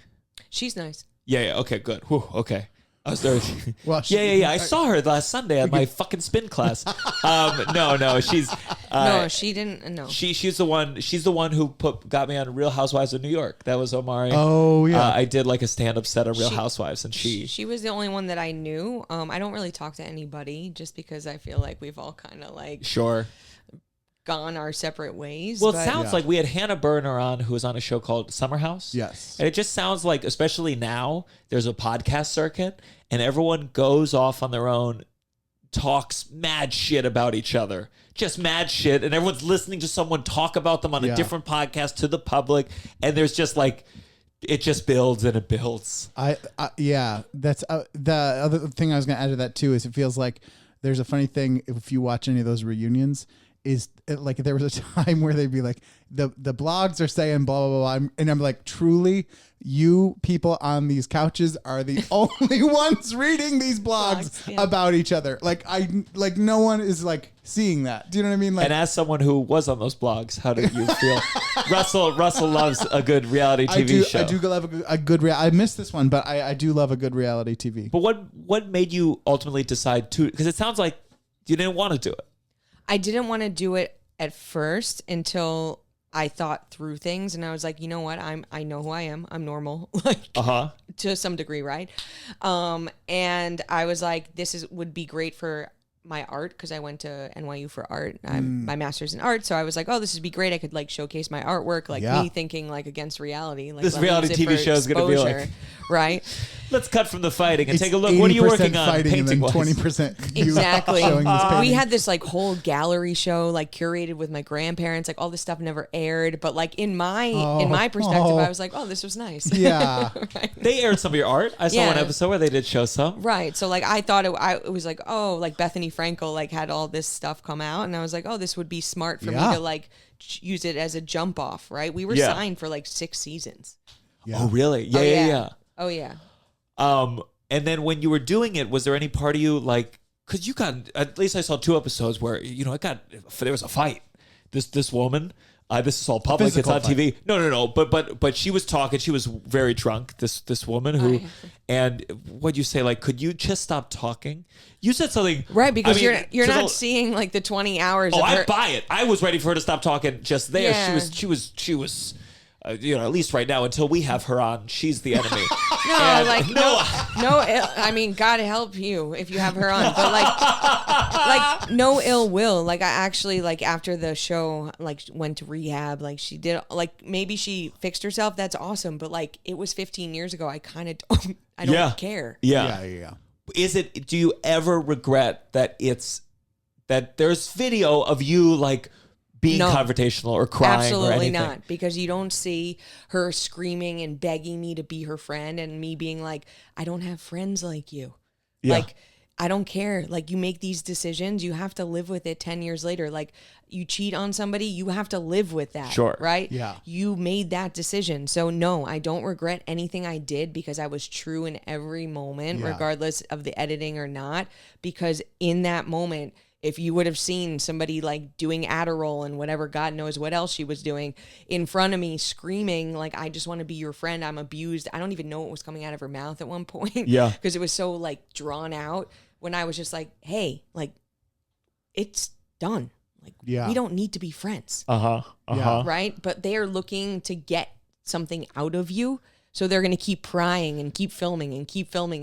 She's nice. Yeah. Okay, good. Whew, okay. I was there. Well, Yeah. I saw her last Sunday at my fucking spin class. No, she's. No, she didn't. No. She's the one. She's the one who got me on Real Housewives of New York. That was Omari. Oh yeah. I did like a stand-up set of Real Housewives, and she was the only one that I knew. I don't really talk to anybody just because I feel like we've all kind of like sure. gone our separate ways. Well, it but- sounds like we had Hannah Berner on, who was on a show called Summer House. Yes. And it just sounds like, especially now, there's a podcast circuit, and everyone goes off on their own, talks mad shit about each other. Just mad shit. And everyone's listening to someone talk about them on a different podcast to the public. And there's just like, it just builds and it builds. Yeah. That's the other thing I was going to add to that too is it feels like there's a funny thing if you watch any of those reunions. Is like there was a time where they'd be like the blogs are saying blah blah blah, and I'm like, truly, you people on these couches are the only ones reading these blogs about each other. Like no one is like seeing that. Do you know what I mean? Like, and as someone who was on those blogs, how did you feel? Russell loves a good reality TV show. I do love a good I missed this one, but I do love a good reality TV. But what made you ultimately decide to? Because it sounds like you didn't want to do it. I didn't want to do it at first until I thought through things, and I was like, you know what? I know who I am. I'm normal, like to some degree, right? And I was like, would be great for my art because I went to NYU for art. My master's in art, so I was like, oh, this would be great. I could like showcase my artwork, like me thinking like against reality. Like this reality TV show is going to be like, right? Let's cut from the fighting and take a look. What are you working on? Painting 20% exactly. Showing this painting. We had this like whole gallery show like curated with my grandparents. Like all this stuff never aired, but like in my perspective, I was like, oh, this was nice. Yeah. Right? They aired some of your art. I saw one episode where they did show some. Right. So like I thought it was like, oh, like Bethany Frankel like had all this stuff come out, and I was like, oh, this would be smart for me to like use it as a jump off. Right. We were signed for like 6 seasons. Yeah. Oh really? Yeah. Oh yeah. And then when you were doing it, was there any part of you like, because you got, at least I saw 2 episodes where, there was a fight. This woman, this is all public, it's on TV. No. But she was talking, she was very drunk, this woman who, and what'd you say, like, could you just stop talking? You said something. Right, because you're not seeing like the 20 hours of her. I buy it. I was ready for her to stop talking just there. Yeah. She was at least right now, until we have her on, she's the enemy. No, I mean, God help you if you have her on, but like no ill will. Like I actually, like after the show, like went to rehab. Like she did, like maybe she fixed herself. That's awesome. But like it was 15 years ago. I kind of don't care. Yeah. Do you ever regret that that there's video of you like being confrontational or crying absolutely or anything? not, because you don't see her screaming and begging me to be her friend and me being like, I don't have friends like you. Yeah. Like I don't care. Like, you make these decisions, you have to live with it 10 years later. Like, you cheat on somebody, you have to live with that. Sure. Right? Yeah. You made that decision. So, no, I don't regret anything I did because I was true in every moment, Yeah. regardless of the editing or not. Because in that moment, if you would have seen somebody like doing Adderall and whatever, God knows what else she was doing in front of me, screaming like, I just want to be your friend, I'm abused. I don't even know what was coming out of her mouth at one point. Yeah. Because it was so like drawn out, when I was just like, hey, like, it's done. Like, Yeah. we don't need to be friends. Yeah. Right? But they are looking to get something out of you. So they're going to keep prying and keep filming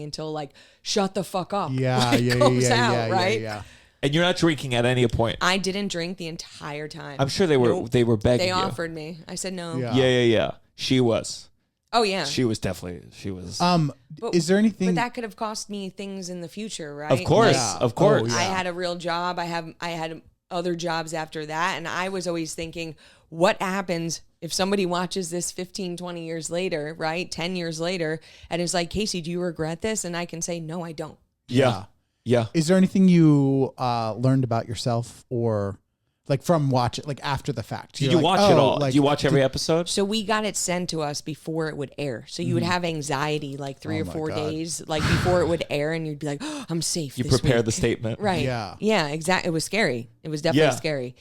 until like, shut the fuck up. Yeah, Like, yeah, goes yeah, out, yeah, right? yeah. And you're not drinking at any point. I didn't drink the entire time. I'm sure they were Nope. they were begging They you. offered me. I said no. Yeah. Yeah. She was. Oh yeah. She was definitely. She was. But- Is there anything? But that could have cost me things in the future, right? of course. Yeah. Of course. Oh, yeah. I had a real job. I had other jobs after that, and I was always thinking, what happens if somebody watches this 15, 20 years later, right? 10 years later, and is like, Casey, do you regret this? And I can say, no, I don't. Yeah. Yeah. Is there anything you learned about yourself, or like from watch it, like after the fact? Did You're you like, watch it oh, all? like, Did you watch every episode? So we got it sent to us before it would air. So you would have anxiety like 3 or my 4 God. days like before it would air, and you'd be like, oh, I'm safe. You this prepare week. the statement. Right. Yeah. Yeah, exactly. It was scary. It was definitely Yeah. scary.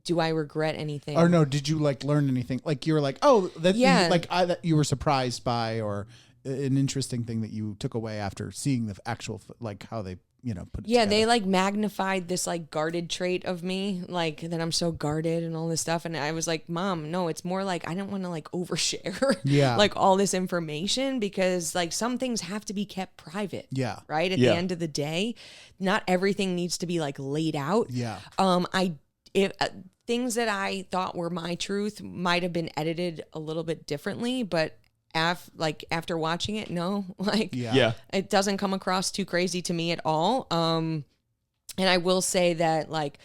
Do I regret anything? Or no? Did you like learn anything? Like you were like, oh, that. Yeah. That you were surprised by, or an interesting thing that you took away after seeing the actual, like how they, put it Yeah, together. they like magnified this like guarded trait of me, like that I'm so guarded and all this stuff. And I was like, Mom, no, it's more like I didn't want to like overshare Yeah. like all this information, because like some things have to be kept private. Yeah. Right. At Yeah. the end of the day, not everything needs to be like laid out. Yeah. If things that I thought were my truth might have been edited a little bit differently, but after watching it, no, like Yeah. Yeah. it doesn't come across too crazy to me at all. And I will say that like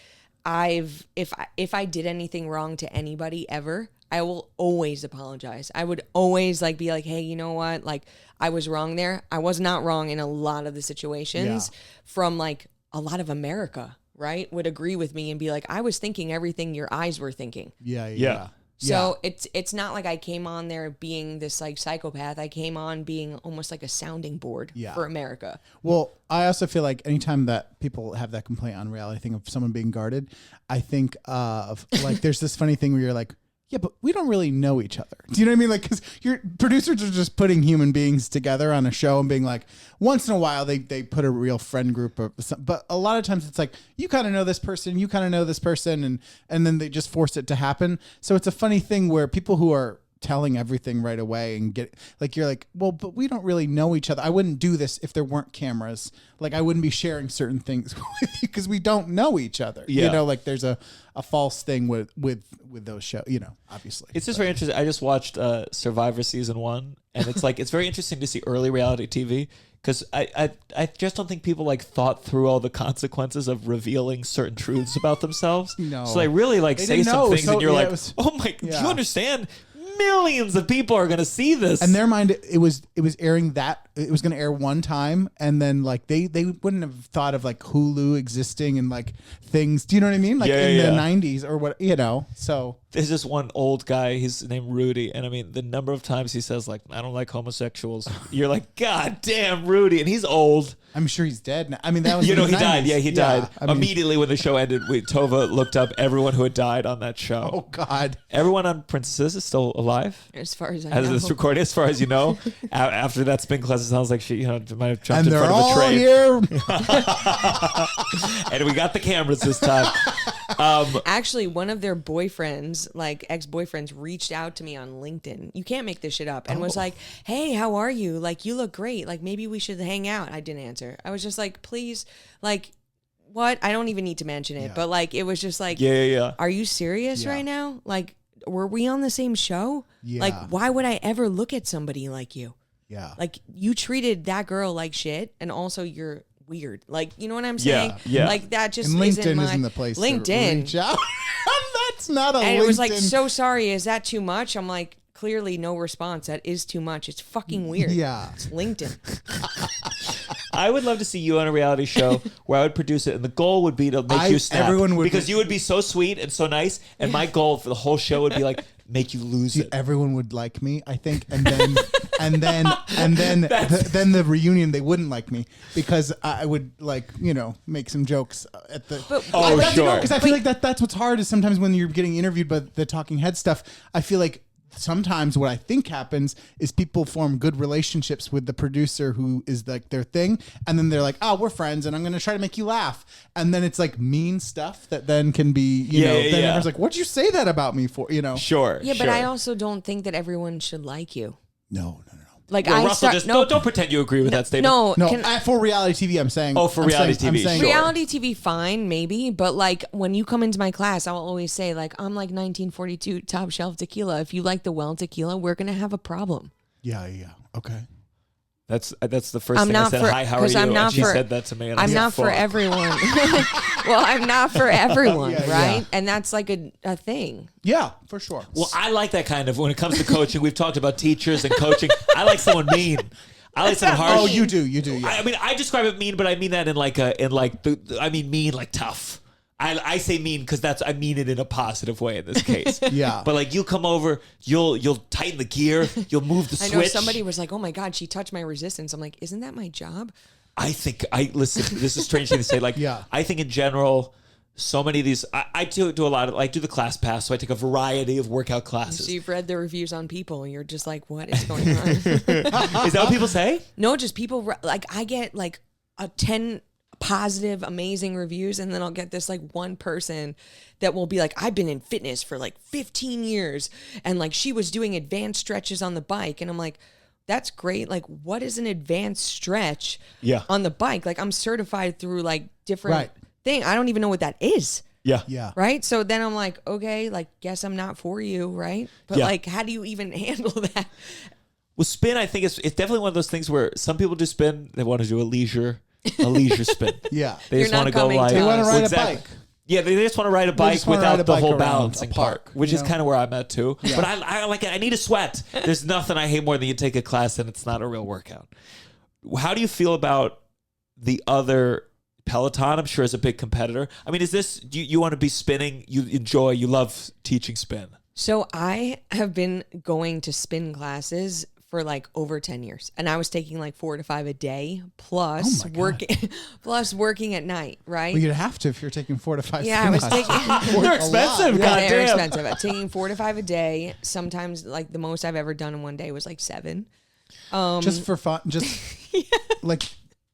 if I did anything wrong to anybody ever, I will always apologize. I would always like be like, hey, you know what? Like I was wrong there. I was not wrong in a lot of the situations. From like a lot of America, right? Would agree with me and be like, I was thinking everything your eyes were thinking. Yeah. Yeah. So it's not like I came on there being this like psychopath. I came on being almost like a sounding board for America. Well, I also feel like anytime that people have that complaint on reality thing of someone being guarded, I think of like there's this funny thing where you're like, yeah, but we don't really know each other. Do you know what I mean? Like, because your producers are just putting human beings together on a show and being like, once in a while they put a real friend group or something. But a lot of times it's like, you kind of know this person, you kind of know this person, and then they just force it to happen. So it's a funny thing where people who are telling everything right away and get like, you're like, well, but we don't really know each other. I wouldn't do this if there weren't cameras. Like I wouldn't be sharing certain things with you because we don't know each other. Yeah. You know, like there's a false thing with those shows, obviously. It's just very interesting. I just watched Survivor season 1, and it's like it's very interesting to see early reality TV because I just don't think people like thought through all the consequences of revealing certain truths about themselves. No. So they really like They say didn't some know, things, so, and you're yeah, like, it was- oh my, do yeah. you understand? Millions of people are going to see this. In their mind, it was airing that it was going to air one time, and then like they wouldn't have thought of like Hulu existing and like things. Do you know what I mean? Like in the '90s or what, So there's this one old guy, he's named Rudy, and I mean the number of times he says like, I don't like homosexuals. You're like, God damn, Rudy, and he's old. I'm sure he's dead now. I mean, that was You in know, the he died. 90s. Yeah, he died. I mean, Immediately when the show ended, Tova looked up everyone who had died on that show. oh God. Everyone on Princesses is still alive, As far as I as know. this recording, as far as you know. After that spin class, it sounds like she might have jumped And in they're front of a all train. here. And we got the cameras this time. Actually, one of their boyfriends, like ex-boyfriends, reached out to me on LinkedIn. You can't make this shit up. And was like, hey, how are you? Like, you look great. Like, maybe we should hang out. I didn't answer. I was just like, please, like, what? I don't even need to mention it. But, like, it was just like, Yeah. are you serious right now? Like, were we on the same show? Yeah. Like, why would I ever look at somebody like you? Yeah. Like, you treated that girl like shit, and also you're weird. Like, you know what I'm saying? Yeah. Like, that just And LinkedIn isn't, isn't the place LinkedIn. to reach out. That's not a And LinkedIn. it was like, so sorry, is that too much? I'm like, clearly no response. That is too much. It's fucking weird. Yeah. It's LinkedIn. I would love to see you on a reality show where I would produce it, and the goal would be to make you snap. Everyone would because you would be so sweet and so nice, and my goal for the whole show would be like make you lose it. Everyone would like me, I think, and then then the reunion they wouldn't like me because I would make some jokes at the. Oh, sure. Because I feel like that's what's hard is sometimes when you're getting interviewed by the talking head stuff. I feel like sometimes what I think happens is people form good relationships with the producer who is like their thing, and then they're like, "Oh, we're friends, and I'm going to try to make you laugh," and then it's like mean stuff that then can be, then everyone's like, "What'd you say that about me for?" Sure. Yeah, but I also don't think that everyone should like you. No. Like Well, Russell, don't pretend you agree with that statement. No, for reality TV, I'm saying. Oh, for reality TV, sure. Reality TV, fine, maybe, but like when you come into my class, I'll always say like I'm like 1942 top shelf tequila. If you like the well tequila, we're gonna have a problem. Yeah. Okay. That's the first thing I said. Hi, how are you? And she said that to me. And I'm not for everyone. Well, I'm not for everyone, right? Yeah. And that's like a thing. Yeah, for sure. Well, I like that kind of when it comes to coaching. We've talked about teachers and coaching. I like someone mean. I like someone harsh. Oh, you do. Yeah. I mean, I describe it mean, but I mean that mean like tough. I say mean because I mean it in a positive way in this case. Yeah. But like you come over, you'll tighten the gear, you'll move the switch. I know somebody was like, "Oh my God, she touched my resistance." I'm like, "Isn't that my job?" Listen. This is a strange thing to say. Like, I think in general, so many of these. I do a lot of. I do the class pass, so I take a variety of workout classes. So you've read the reviews on people, and you're just like, "What is going on?" Is that what people say? No, just people. Like I get like a 10 positive, amazing reviews, and then I'll get this like one person that will be like, I've been in fitness for like 15 years, and like she was doing advanced stretches on the bike, and I'm like, that's great. Like, what is an advanced stretch on the bike? Like, I'm certified through like different thing. I don't even know what that is. Yeah. Right. So then I'm like, okay, like, guess I'm not for you. Right. But like, how do you even handle that? Well, spin, I think it's definitely one of those things where some people do spin. They want to do a leisure spin. Yeah. They just want to go like, they want to ride a bike. Yeah, they just want to ride a bike without the whole balancing park, which is kind of where I'm at too. Yeah. But I like it. I need a sweat. There's nothing I hate more than you take a class and it's not a real workout. How do you feel about the other Peloton? I'm sure is a big competitor. I mean, is this you want to be spinning? You enjoy? You love teaching spin? So I have been going to spin classes for like over 10 years, and I was taking like 4 to 5 a day plus working at night, right? Well, you'd have to if you're taking 4 to 5. Yeah, I was taking. They're expensive. Yeah, they're expensive. I'm taking 4 to 5 a day. Sometimes like the most I've ever done in one day was like 7. Just for fun, just like.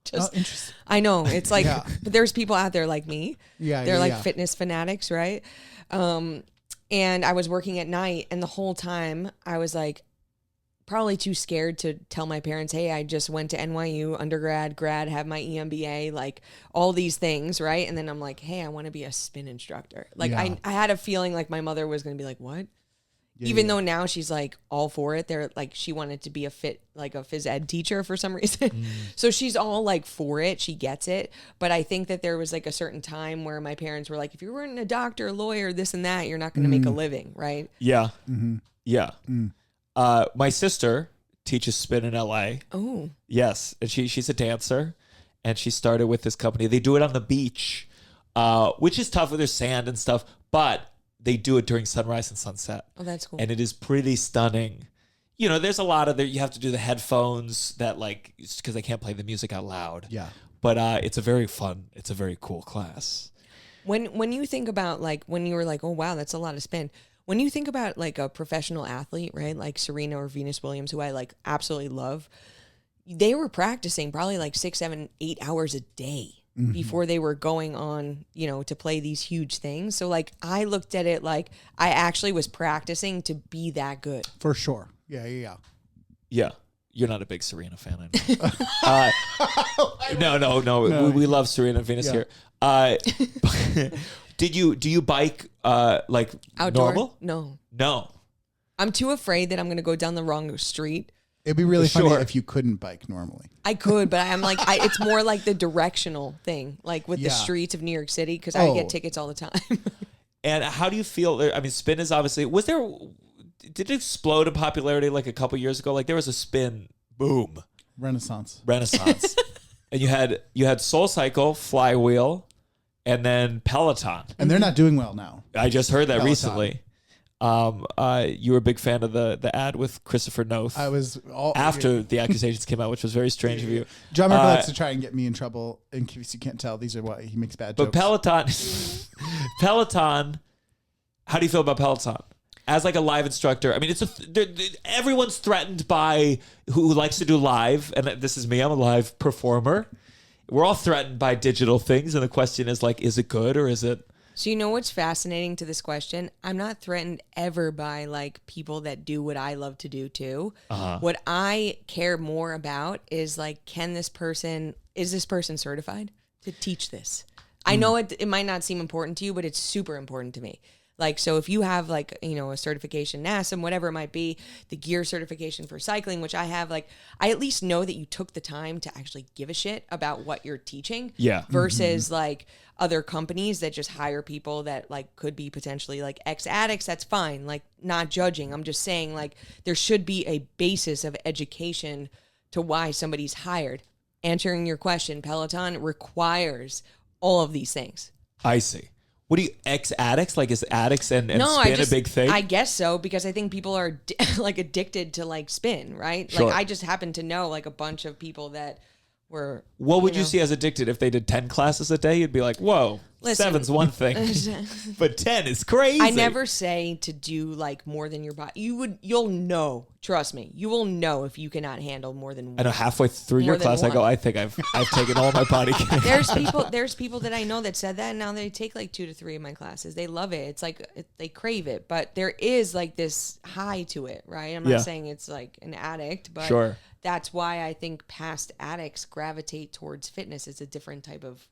Just, interesting. I know it's like, but there's people out there like me. Yeah, they're like fitness fanatics, right? And I was working at night, and the whole time I was like, probably too scared to tell my parents, hey, I just went to NYU, undergrad, grad, have my EMBA, like all these things, right? And then I'm like, hey, I want to be a spin instructor. Like I had a feeling like my mother was going to be like, what? Yeah, even though now she's like all for it. They're like, she wanted to be a phys ed teacher for some reason. So she's all like for it. She gets it. But I think that there was like a certain time where my parents were like, if you weren't a doctor, a lawyer, this and that, you're not going to make a living, right? Yeah. Mm-hmm. Yeah. My sister teaches spin in LA. Oh. Yes. And she's a dancer, and she started with this company. They do it on the beach, which is tough with their sand and stuff, but they do it during sunrise and sunset. Oh, that's cool. And it is pretty stunning. You know, there's a lot of you have to do the headphones that like, because they can't play the music out loud. Yeah. But it's a very cool class. When you think about like, when you were like, oh wow, that's a lot of spin. When you think about like a professional athlete, right? Like Serena or Venus Williams, who I like absolutely love, they were practicing probably like 6, 7, 8 hours a day before they were going on, you know, to play these huge things. So like I looked at it like I actually was practicing to be that good. For sure. Yeah. Yeah. You're not a big Serena fan, I know. No. We love Serena and Venus here. Do you bike like outdoor? Normal? No. I'm too afraid that I'm going to go down the wrong street. It'd be really funny if you couldn't bike normally. I could, but I'm like, it's more like the directional thing, like with the streets of New York City, because I get tickets all the time. And how do you feel? I mean, spin is obviously, did it explode in popularity like a couple years ago? Like there was a spin boom. Renaissance. And you had Soul Cycle, Flywheel, and then Peloton. And they're not doing well now. I just heard that Peloton. recently. You were a big fan of the ad with Christopher Noth. I was all after the accusations came out, which was very strange of you. Gianmarco likes to try and get me in trouble. In case you can't tell, these are what he makes bad jokes. But Peloton. How do you feel about Peloton as like a live instructor? I mean, everyone's threatened by who likes to do live, and this is me. I'm a live performer. We're all threatened by digital things, and the question is like, is it good or is it? So you know what's fascinating to this question? I'm not threatened ever by like people that do what I love to do too. What I care more about is like, is this person certified to teach this? I know it might not seem important to you, but it's super important to me. Like, so if you have like, a certification, NASM, whatever it might be, the gear certification for cycling, which I have, like, I at least know that you took the time to actually give a shit about what you're teaching. Yeah. Versus like other companies that just hire people that like could be potentially like ex-addicts. That's fine. Like, not judging. I'm just saying like there should be a basis of education to why somebody's hired. Answering your question, Peloton requires all of these things. I see. What do you, ex-addicts? Like, is addicts and spin a big thing? I guess so, because I think people are like addicted to like spin, right? Sure. Like, I just happen to know like a bunch of people that were. What would you see as addicted? If they did 10 classes a day, you'd be like, whoa, Listen, 7's one thing, but 10 is crazy. I never say to do like more than your body. You'll know. Trust me, you will know if you cannot handle more than one. I know halfway through your More than class, I go, one. I think I've taken all my body. There's people that I know that said that, and now they take like 2 to 3 of my classes. They love it. It's like they crave it, but there is like this high to it, right? I'm not saying it's like an addict, but Sure. That's why I think past addicts gravitate towards fitness. It's a different type of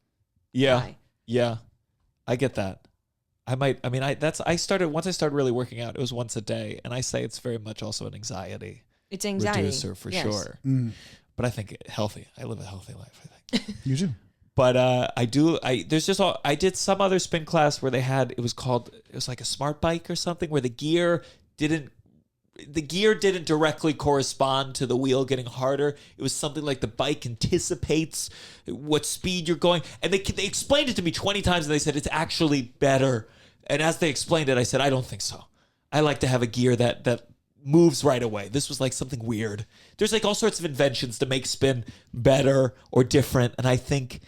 high. Yeah, I get that. I started really working out. It was once a day, and I say it's very much also an anxiety. It's anxiety reducer for sure. But I think healthy. I live a healthy life, I think. You do. But I did some other spin class where it was like a smart bike or something where the gear didn't directly correspond to the wheel getting harder. It was something like the bike anticipates what speed you're going. And they explained it to me 20 times, and they said, it's actually better. And as they explained it, I said, I don't think so. I like to have a gear that moves right away. This was like something weird. There's like all sorts of inventions to make spin better or different. And I think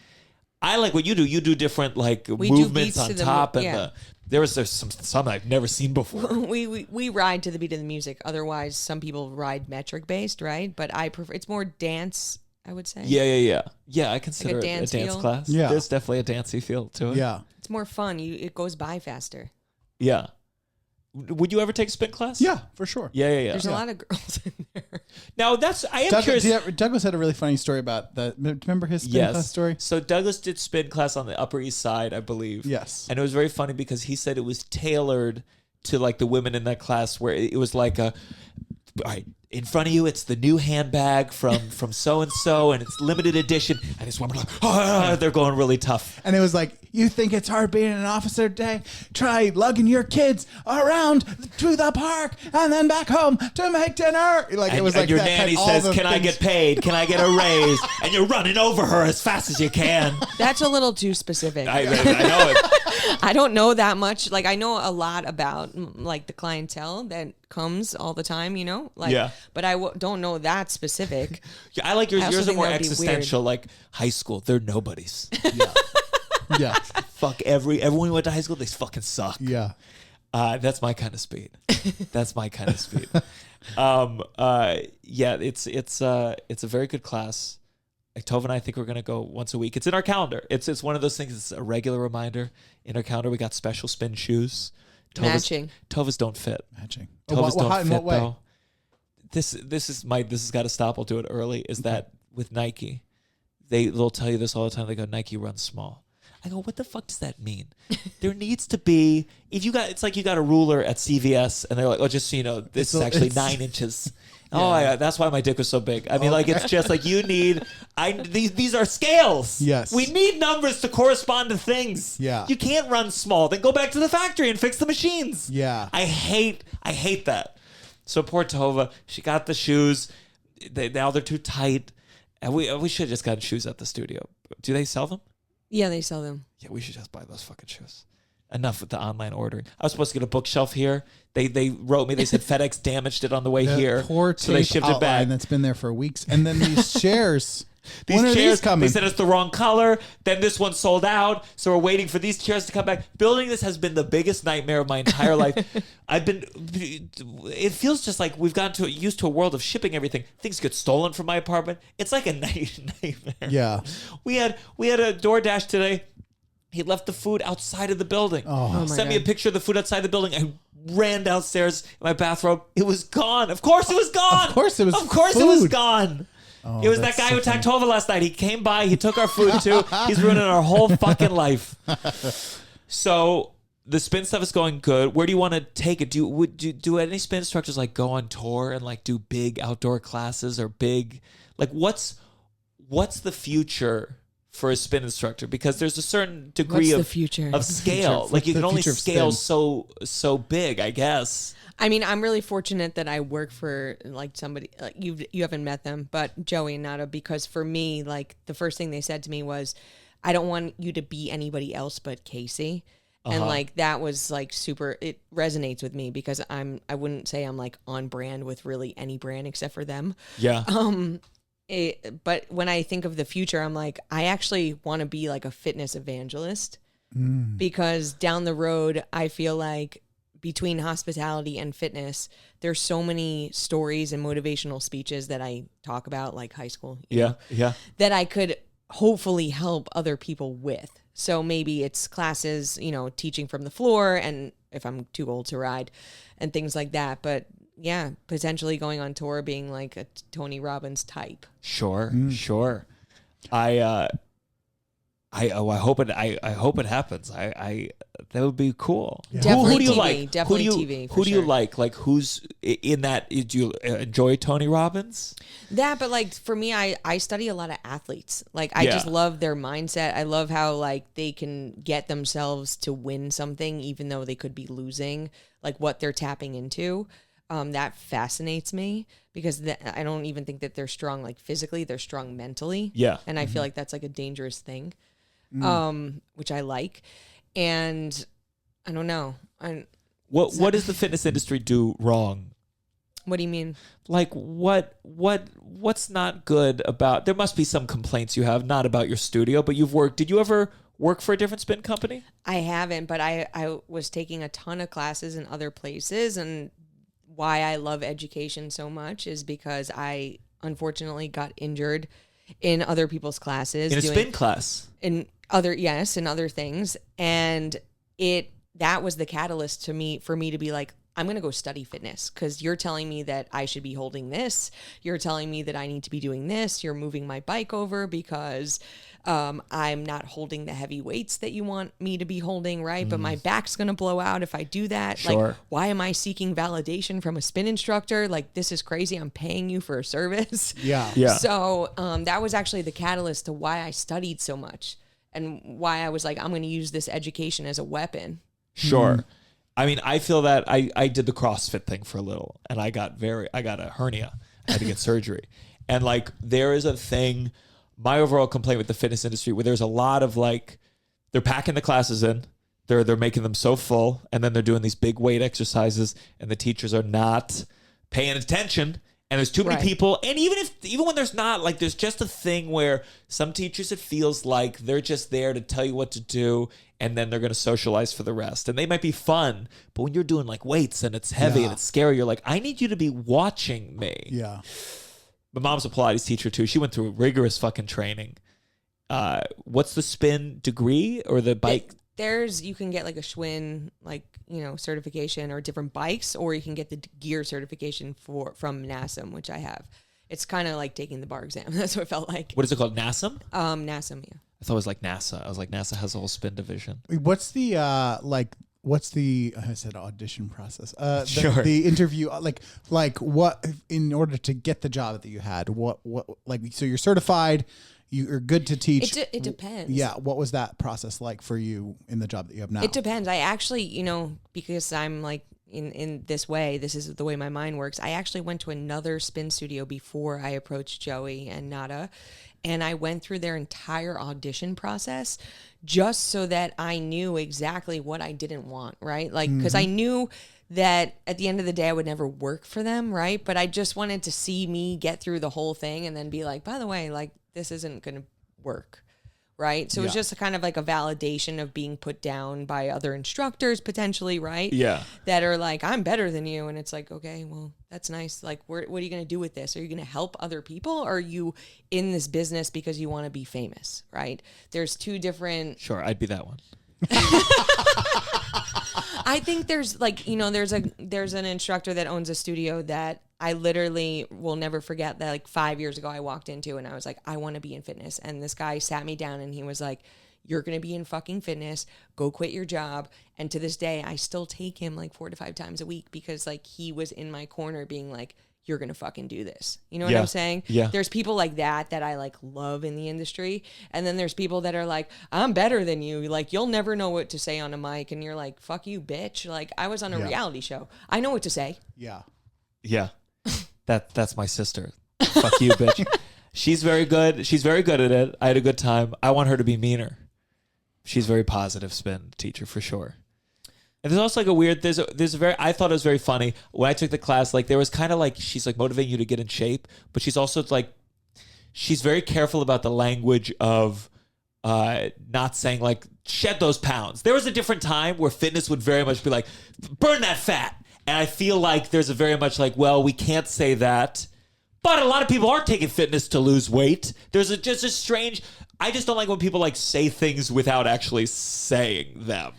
I like what you do. You do different like movements on top. And there's some I've never seen before. We ride to the beat of the music. Otherwise, some people ride metric based, right? But I prefer, it's more dance, I would say. Yeah, I consider Like a it a dance dance feel? class. Yeah. There's definitely a dancey feel to it. Yeah. It's more fun. It goes by faster. Yeah. Would you ever take a spin class? Yeah, for sure. Yeah. There's a lot of girls in there. Now I am curious. Douglas had a really funny story about that. Remember his spin class story? So Douglas did spin class on the Upper East Side, I believe. Yes. And it was very funny because he said it was tailored to like the women in that class, where it was like all right, in front of you, it's the new handbag from so and so, and it's limited edition. And these women are like, they're going really tough. And it was like, you think it's hard being an officer today? Try lugging your kids around to the park and then back home to make dinner. Like, it was like your that nanny all says, the "Can I things- get paid? Can I get a raise?" And you're running over her as fast as you can. That's a little too specific. I know it. I don't know that much. Like, I know a lot about like the clientele that comes all the time, Like, Yeah. But I don't know that specific. Yeah, I like yours. I also Yours are think more that would be existential, like high school. They're nobodies. Yeah. Fuck everyone who went to high school. They fucking suck. Yeah. That's my kind of speed. That's my kind of speed. Yeah, it's a very good class. Like, Tova and I think we're gonna go once a week. It's in our calendar. It's one of those things. It's a regular reminder in our calendar. We got special spin shoes. Matching. Tovas don't fit. Matching. Tovas don't in fit what way? though. This has got to stop. I'll do it early. Is that with Nike? They'll tell you this all the time. They go, Nike runs small. I go, what the fuck does that mean? There needs to be, it's like you got a ruler at CVS and they're like, oh, just so you know, this is actually 9 inches. Oh, yeah, that's why my dick was so big. I mean, like, it's just like you need, these are scales. Yes. We need numbers to correspond to things. Yeah. You can't run small. Then go back to the factory and fix the machines. Yeah. I hate that. So poor Tova, she got the shoes. Now they're too tight. And we should have just gotten shoes at the studio. Do they sell them? Yeah, they sell them. Yeah, we should just buy those fucking shoes. Enough with the online ordering. I was supposed to get a bookshelf here. They wrote me. They said FedEx damaged it on the way here, Poor so they shipped it back. That's been there for weeks. And then these chairs. These when are chairs, these coming? they said it's the wrong color. Then this one sold out, so we're waiting for these chairs to come back. Building this has been the biggest nightmare of my entire life. It feels just like we've gotten used to a world of shipping everything. Things get stolen from my apartment. It's like a nightmare. Yeah. We had a DoorDash today. He left the food outside of the building. Oh. Sent me a picture of the food outside the building. I ran downstairs in my bathrobe. It was gone. Of course it was gone. Of course it was Of course it was food. gone. Oh, it was that that's guy so who attacked Tova last night. He came by. He took our food too. He's ruining our whole fucking life. So the spin stuff is going good. Where do you want to take it? Do any spin instructors like go on tour and like do big outdoor classes or big like what's the future for a spin instructor? Because there's a certain degree What's the of future? of scale. Like you the can only future of scale spin? so big, I guess. I mean, I'm really fortunate that I work for like somebody like you haven't met them, but Joey and Nada, because for me, like the first thing they said to me was, I don't want you to be anybody else but Casey. And like that was like super, it resonates with me because I wouldn't say I'm like on brand with really any brand except for them. Yeah. But when I think of the future, I'm like, I actually want to be like a fitness evangelist because down the road, I feel like between hospitality and fitness, there's so many stories and motivational speeches that I talk about, like high school, you know, that I could hopefully help other people with. So maybe it's classes, you know, teaching from the floor, and if I'm too old to ride and things like that. But yeah, potentially going on tour, being like a Tony Robbins type. Sure. I hope it happens. That would be cool. Yeah. Definitely Who do you TV, like? definitely who do you, TV, for Who do you sure. like? Like who's in that? Do you enjoy Tony Robbins? That, but like for me, I study a lot of athletes. Like I just love their mindset. I love how like they can get themselves to win something even though they could be losing. Like what they're tapping into. That fascinates me because I don't even think that they're strong like physically. They're strong mentally. Yeah. And I feel like that's like a dangerous thing, which I like. And I don't know. What does the fitness industry do wrong? What do you mean? Like what's not good about? There must be some complaints you have, not about your studio, but you've worked. Did you ever work for a different spin company? I haven't, but I was taking a ton of classes in other places, and why I love education so much is because I unfortunately got injured in other people's classes. In a spin class? In other things. And that was the catalyst for me to be like, I'm going to go study fitness because you're telling me that I should be holding this. You're telling me that I need to be doing this. You're moving my bike over because I'm not holding the heavy weights that you want me to be holding, right? But my back's going to blow out if I do that. Sure. Like, why am I seeking validation from a spin instructor? Like, this is crazy. I'm paying you for a service. Yeah. So that was actually the catalyst to why I studied so much and why I was like, I'm going to use this education as a weapon. Sure. I mean, I feel that I did the CrossFit thing for a little, and I got a hernia. I had to get surgery. And like, there is a thing, my overall complaint with the fitness industry, where there's a lot of like, they're packing the classes in, they're making them so full, and then they're doing these big weight exercises, and the teachers are not paying attention. And there's too many Right. people. And even when there's not, like, there's just a thing where some teachers, it feels like they're just there to tell you what to do, and then they're going to socialize for the rest. And they might be fun, but when you're doing like weights and it's heavy and it's scary, you're like, I need you to be watching me. Yeah. My mom's a Pilates teacher too. She went through rigorous fucking training. What's the spin degree or the bike? You can get like a Schwinn, like, you know, certification or different bikes, or you can get the gear certification from NASM, which I have. It's kind of like taking the bar exam. That's what it felt like. What is it called? NASM? NASM, yeah. I thought it was like NASA. I was like, NASA has a whole spin division. What's the I said audition process. Sure. The interview, like what in order to get the job that you had, what like, so you're certified, you're good to teach. It depends. Yeah. What was that process like for you in the job that you have now? It depends. I actually, you know, because I'm like, in this way, this is the way my mind works. I actually went to another spin studio before I approached Joey and Nada, and I went through their entire audition process just so that I knew exactly what I didn't want, right? Like, because I knew that at the end of the day, I would never work for them, right? But I just wanted to see me get through the whole thing and then be like, by the way, like, this isn't going to work, right? So it was just kind of like a validation of being put down by other instructors potentially, right? Yeah. That are like, I'm better than you. And it's like, okay, well, that's nice. Like, what are you going to do with this? Are you going to help other people? Or are you in this business because you want to be famous, right? There's two different... Sure, I'd be that one. I think there's like, you know, there's an instructor that owns a studio that I literally will never forget that like 5 years ago I walked into and I was like, I want to be in fitness. And this guy sat me down and he was like, you're going to be in fucking fitness, go quit your job. And to this day, I still take him like 4 to 5 times a week because like he was in my corner being like, you're going to fucking do this. You know what I'm saying? Yeah. There's people like that I like love in the industry. And then there's people that are like, I'm better than you. Like, you'll never know what to say on a mic. And you're like, fuck you, bitch. Like, I was on a reality show. I know what to say. Yeah. Yeah. That's my sister. Fuck you, bitch. She's very good. She's very good at it. I had a good time. I want her to be meaner. She's very positive spin teacher for sure. And there's also like a weird, there's a very, I thought it was very funny when I took the class, like there was kind of like, she's like motivating you to get in shape, but she's also like, she's very careful about the language of not saying like, shed those pounds. There was a different time where fitness would very much be like, burn that fat. And I feel like there's a very much like, well, we can't say that. But a lot of people are taking fitness to lose weight. There's just a strange, I just don't like when people like say things without actually saying them.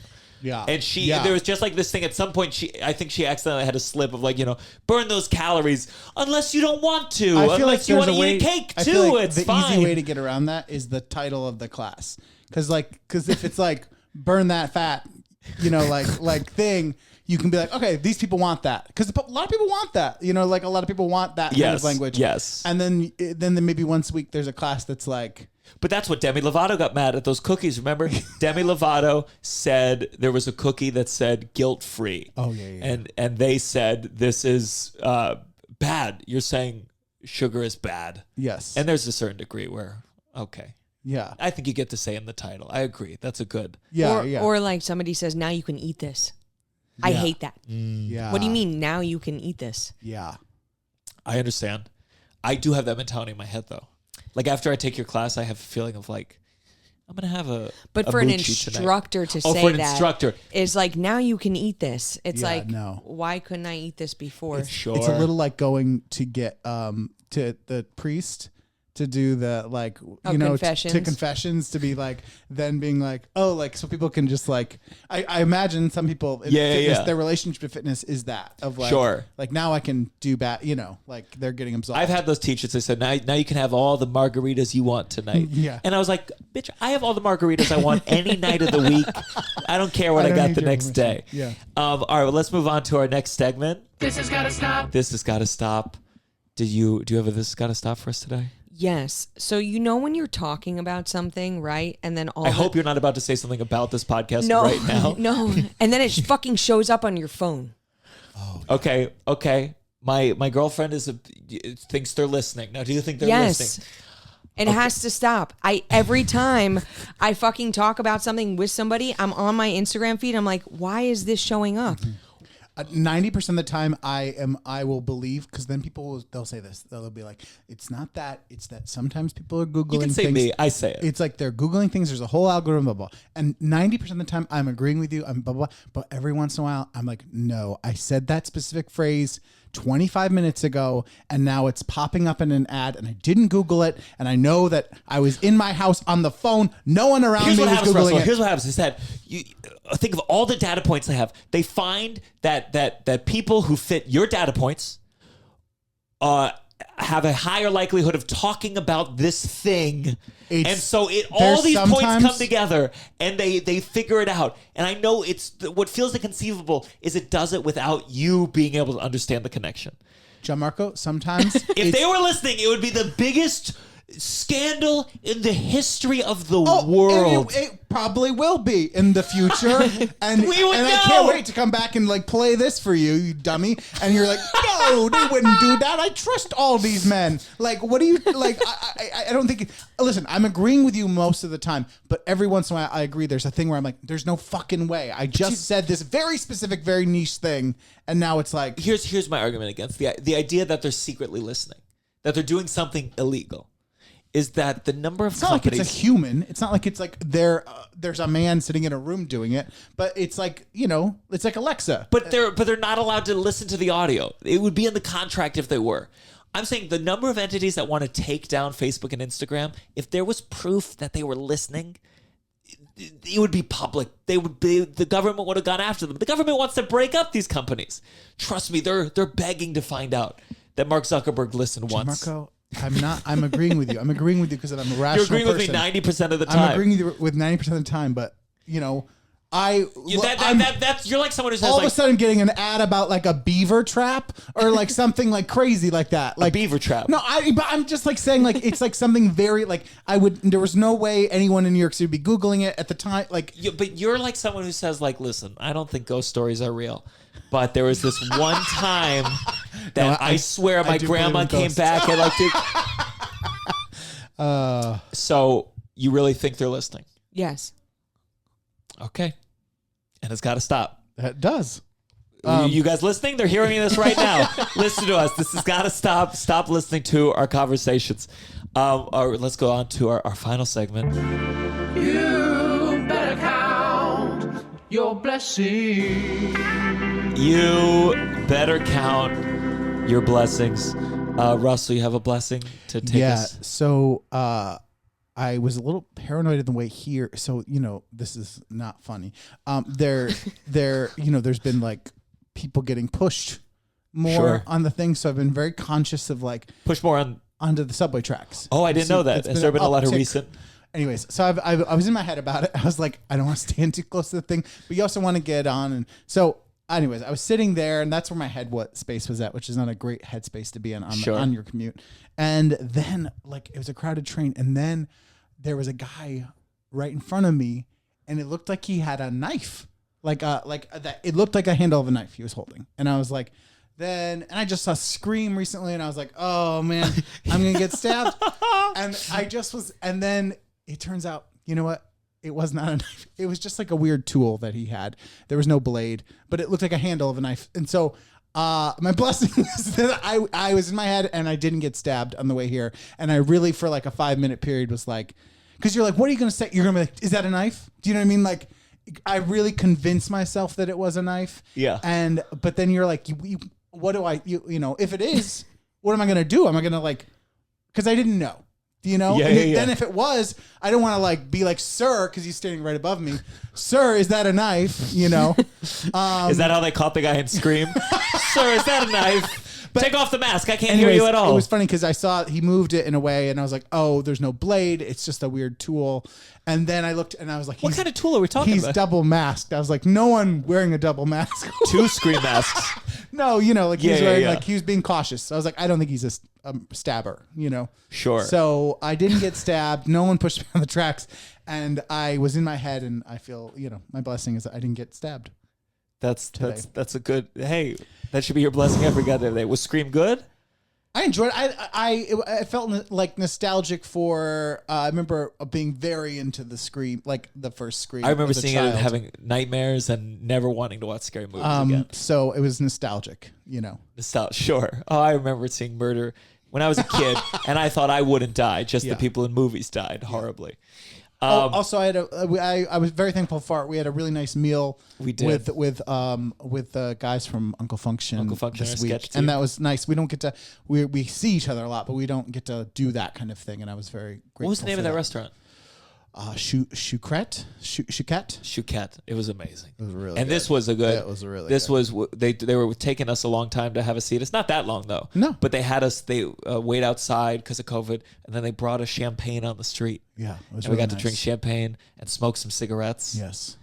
Yeah. And there was just like this thing at some point, I think she accidentally had a slip of like, you know, burn those calories unless you don't want to. I feel unless like you want there's to a way, eat a cake I too. feel like It's the fine. easy way to get around that is the title of the class. Because if it's like burn that fat, you know, like thing, you can be like, okay, these people want that. Because a lot of people want that. You know, like a lot of people want that kind of language. Yes. And then maybe once a week there's a class that's like, But that's what Demi Lovato got mad at those cookies. Remember, Demi Lovato said there was a cookie that said guilt-free. Oh, yeah. And they said this is bad. You're saying sugar is bad. yes. And there's a certain degree where, okay, yeah. I think you get to say in the title. I agree. That's a good. Yeah. Or like somebody says, now you can eat this. I hate that. Yeah. What do you mean now you can eat this? Yeah. I understand. I do have that mentality in my head though. Like after I take your class, I have a feeling of like, I'm gonna have a. But a for an moochie tonight. instructor to Oh, say for an that instructor. is like, now you can eat this. It's Yeah, like, no. why couldn't I eat this before? Sure. It's a little like going to get to the priest to do the like you know confessions. to confessions to be like then being like oh like so people can just like I imagine some people in fitness, their relationship to fitness is that of like Sure. like now I can do bad you know like they're getting absolved. I've had those teachers that said, now you can have all the margaritas you want tonight. Yeah. And I was like, bitch, I have all the margaritas I want any night of the week. I don't care what I don't got need the your next day. permission. Yeah. All right, well, let's move on to our next segment. This has got to stop. This has got to stop. Do you have a this has got to stop for us today? Yes. So you know when you're talking about something, right? And then all I hope you're not about to say something about this podcast no, right now. no. And then it fucking shows up on your phone. Okay. My girlfriend thinks they're listening. Now, do you think they're listening? It has to stop. Every time I fucking talk about something with somebody, I'm on my Instagram feed. I'm like, why is this showing up? 90% of the time I will believe because then they'll say this they'll be like it's not that it's that sometimes people are googling You can say things. me. I say it. It's like they're googling things. There's a whole algorithm blah blah and 90% of the time I'm agreeing with you. I'm blah blah. But every once in a while I'm like no, I said that specific phrase 25 minutes ago and now it's popping up in an ad and I didn't Google it and I know that I was in my house on the phone. No one around Here's me what was happens, Googling Russell. it. Here's what happens is that you think of all the data points they have. They find that people who fit your data points have a higher likelihood of talking about this thing. And so all these points come together and they figure it out. And I know what feels inconceivable is it does it without you being able to understand the connection. Gianmarco, sometimes If they were listening, it would be the biggest scandal in the history of the Oh, world. It probably will be in the future, and We would I know. can't wait to come back and like play this for you, you dummy. And you're like, no, they wouldn't do that. I trust all these men. Like, what do you like? I don't think. Listen, I'm agreeing with you most of the time, but every once in a while, I agree. There's a thing where I'm like, there's no fucking way. I just said this very specific, very niche thing, and now it's like, Here's my argument against the idea that they're secretly listening, that they're doing something illegal, is that the number of it's not like companies. it's a human. It's not like it's like there's a man sitting in a room doing it, but it's like, it's like Alexa. But they're not allowed to listen to the audio. It would be in the contract if they were. I'm saying the number of entities that want to take down Facebook and Instagram, if there was proof that they were listening, it would be public. The government would have gone after them. The government wants to break up these companies. Trust me, they're begging to find out that Mark Zuckerberg listened once. Marco, I'm agreeing with you. I'm agreeing with you because I'm a rational You're agreeing person. with me 90% of the time. I'm agreeing with you with 90% of the time, but I'm You're like someone who says all of like a sudden getting an ad about like a beaver trap or like something like crazy like that. Like beaver trap. No, but I'm just like saying like it's like something very like there was no way anyone in New York City would be Googling it at the time. Like But you're like someone who says like, listen, I don't think ghost stories are real. But there was this one time that No, I swear my do grandma believe in came ghosts. back and like did. So you really think they're listening? Yes. Okay. And it's got to stop. that does. You guys listening? They're hearing this right now. Listen to us. This has got to stop. Stop listening to our conversations. Let's go on to our final segment. You better count your blessings. You better count your blessings. Russell, you have a blessing to take us? So I was a little paranoid on the way here. So, this is not funny. There's been like people getting pushed more Sure. on the thing. So I've been very conscious of like Push more on. onto the subway tracks. Oh, I didn't know that. It's Has there been a lot of uptick. recent? Anyways, so I was in my head about it. I was like, I don't want to stand too close to the thing, but you also want to get on. And so anyways, I was sitting there and that's where my space was at, which is not a great headspace to be in Sure. on your commute. And then like it was a crowded train. And then there was a guy right in front of me and it looked like he had a knife, it looked like a handle of a knife he was holding. And I was like, and I just saw Scream recently and I was like, oh man, I'm going to get stabbed. And then it turns out, you know what? It was not a knife. It was just like a weird tool that he had. There was no blade, but it looked like a handle of a knife. And so my blessing is that I was in my head and I didn't get stabbed on the way here. And I really, for like a 5-minute period was like, because you're like, what are you going to say? You're going to be like, is that a knife? Do you know what I mean? Like, I really convinced myself that it was a knife. Yeah. But then you're like, what do if it is, what am I going to do? Am I going to like, because I didn't know. Yeah, Then if it was, I don't want to like be like, sir, because he's standing right above me. Sir, is that a knife? Is that how they caught the guy in Scream? Sir, is that a knife? Take off the mask. I can't hear you at all. It was funny because I saw he moved it in a way, and I was like, oh, there's no blade. It's just a weird tool. And then I looked, and I was like, What kind of tool are we talking He's about? double masked. I was like, no one wearing a double mask. 2 Scream masks. No, like he was Yeah, wearing yeah. like he was being cautious. So I was like, I don't think he's a stabber. Sure. So I didn't get stabbed. No one pushed me on the tracks, and I was in my head, and I feel my blessing is that I didn't get stabbed. That's a good. Hey, that should be your blessing every goddamn day. Was Scream good? I enjoyed it. I felt like nostalgic for. I remember being very into the Scream, like the first Scream. I remember as a seeing it child. and having nightmares and never wanting to watch scary movies again. So it was nostalgic, Sure. Oh, I remember seeing murder when I was a kid, and I thought I wouldn't die. Just Yeah. the people in movies died horribly. Also, I was very thankful for it. We had a really nice meal. We did. with the guys from Uncle Function. Uncle Function, this our week, sketch team. and that was nice. We don't get to we see each other a lot, but we don't get to do that kind of thing. And I was very grateful. What was the name for of that restaurant? Chouquette. Chouquette. It was amazing. It was really and good. this was a good. It was really This good. was they were taking us a long time to have a seat. It's not that long though. No. But they had us. They wait outside because of COVID, and then they brought us champagne on the street. Yeah, it was And we really got to drink nice. champagne and smoke some cigarettes. Yes.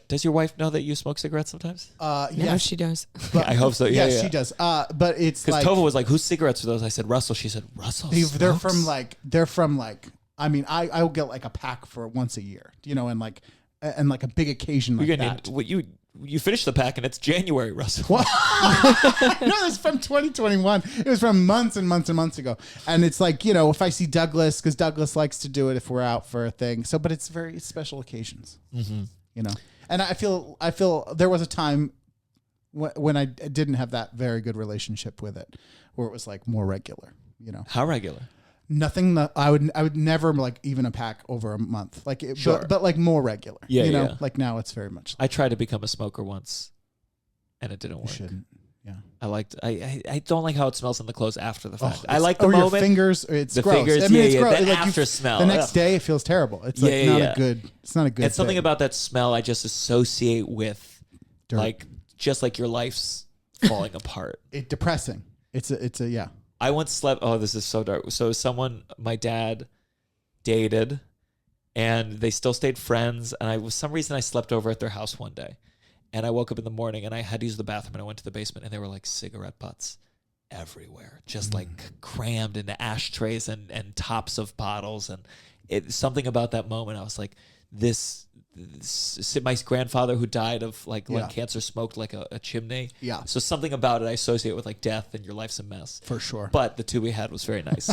Does your wife know that you smoke cigarettes sometimes? Yeah, Yes, she does. but, I hope so. Yeah, yes, yeah. she does. But it's Because like Tova was like, "Whose cigarettes are those?" I said, "Russell." She said, "Russell." they're from smokes?" like. I mean, I'll get like a pack for once a year, you know, and like a big occasion like You're gonna that. you finished the pack and it's January, Russell. What? No, it's from 2021. It was from months and months and months ago. And it's like, you know, if I see Douglas, because Douglas likes to do it if we're out for a thing. So, but it's very special occasions, you know. And I feel there was a time when I didn't have that very good relationship with it, where it was like more regular, you know. How regular? Nothing that I would never like even a pack over a month, like it, Sure. but like more regular, Yeah, you know. yeah. Like now it's very much. I tried to become a smoker once, and it didn't You work. shouldn't. Yeah. I don't like how it smells in the clothes after the fact. I it's- like the or moment. your fingers. It's The gross. fingers, I mean, yeah, it's yeah, gross. that Like after smell, The next ugh. day, it feels terrible. It's like Yeah, not yeah. a good. It's not a good. It's something thing. about that smell I just associate with, Dirt. like, just like your life's falling apart. It depressing. It's a yeah. I once slept. Oh, this is so dark. So my dad dated, and they still stayed friends. And for some reason, I slept over at their house one day, and I woke up in the morning, and I had to use the bathroom, and I went to the basement, and there were like cigarette butts everywhere, just like crammed into ashtrays and tops of bottles. And something about that moment, I was like, this my grandfather who died of like lung Yeah. cancer smoked like a chimney. Yeah. So something about it I associate with like death and your life's a mess. For sure. But the two we had was very nice.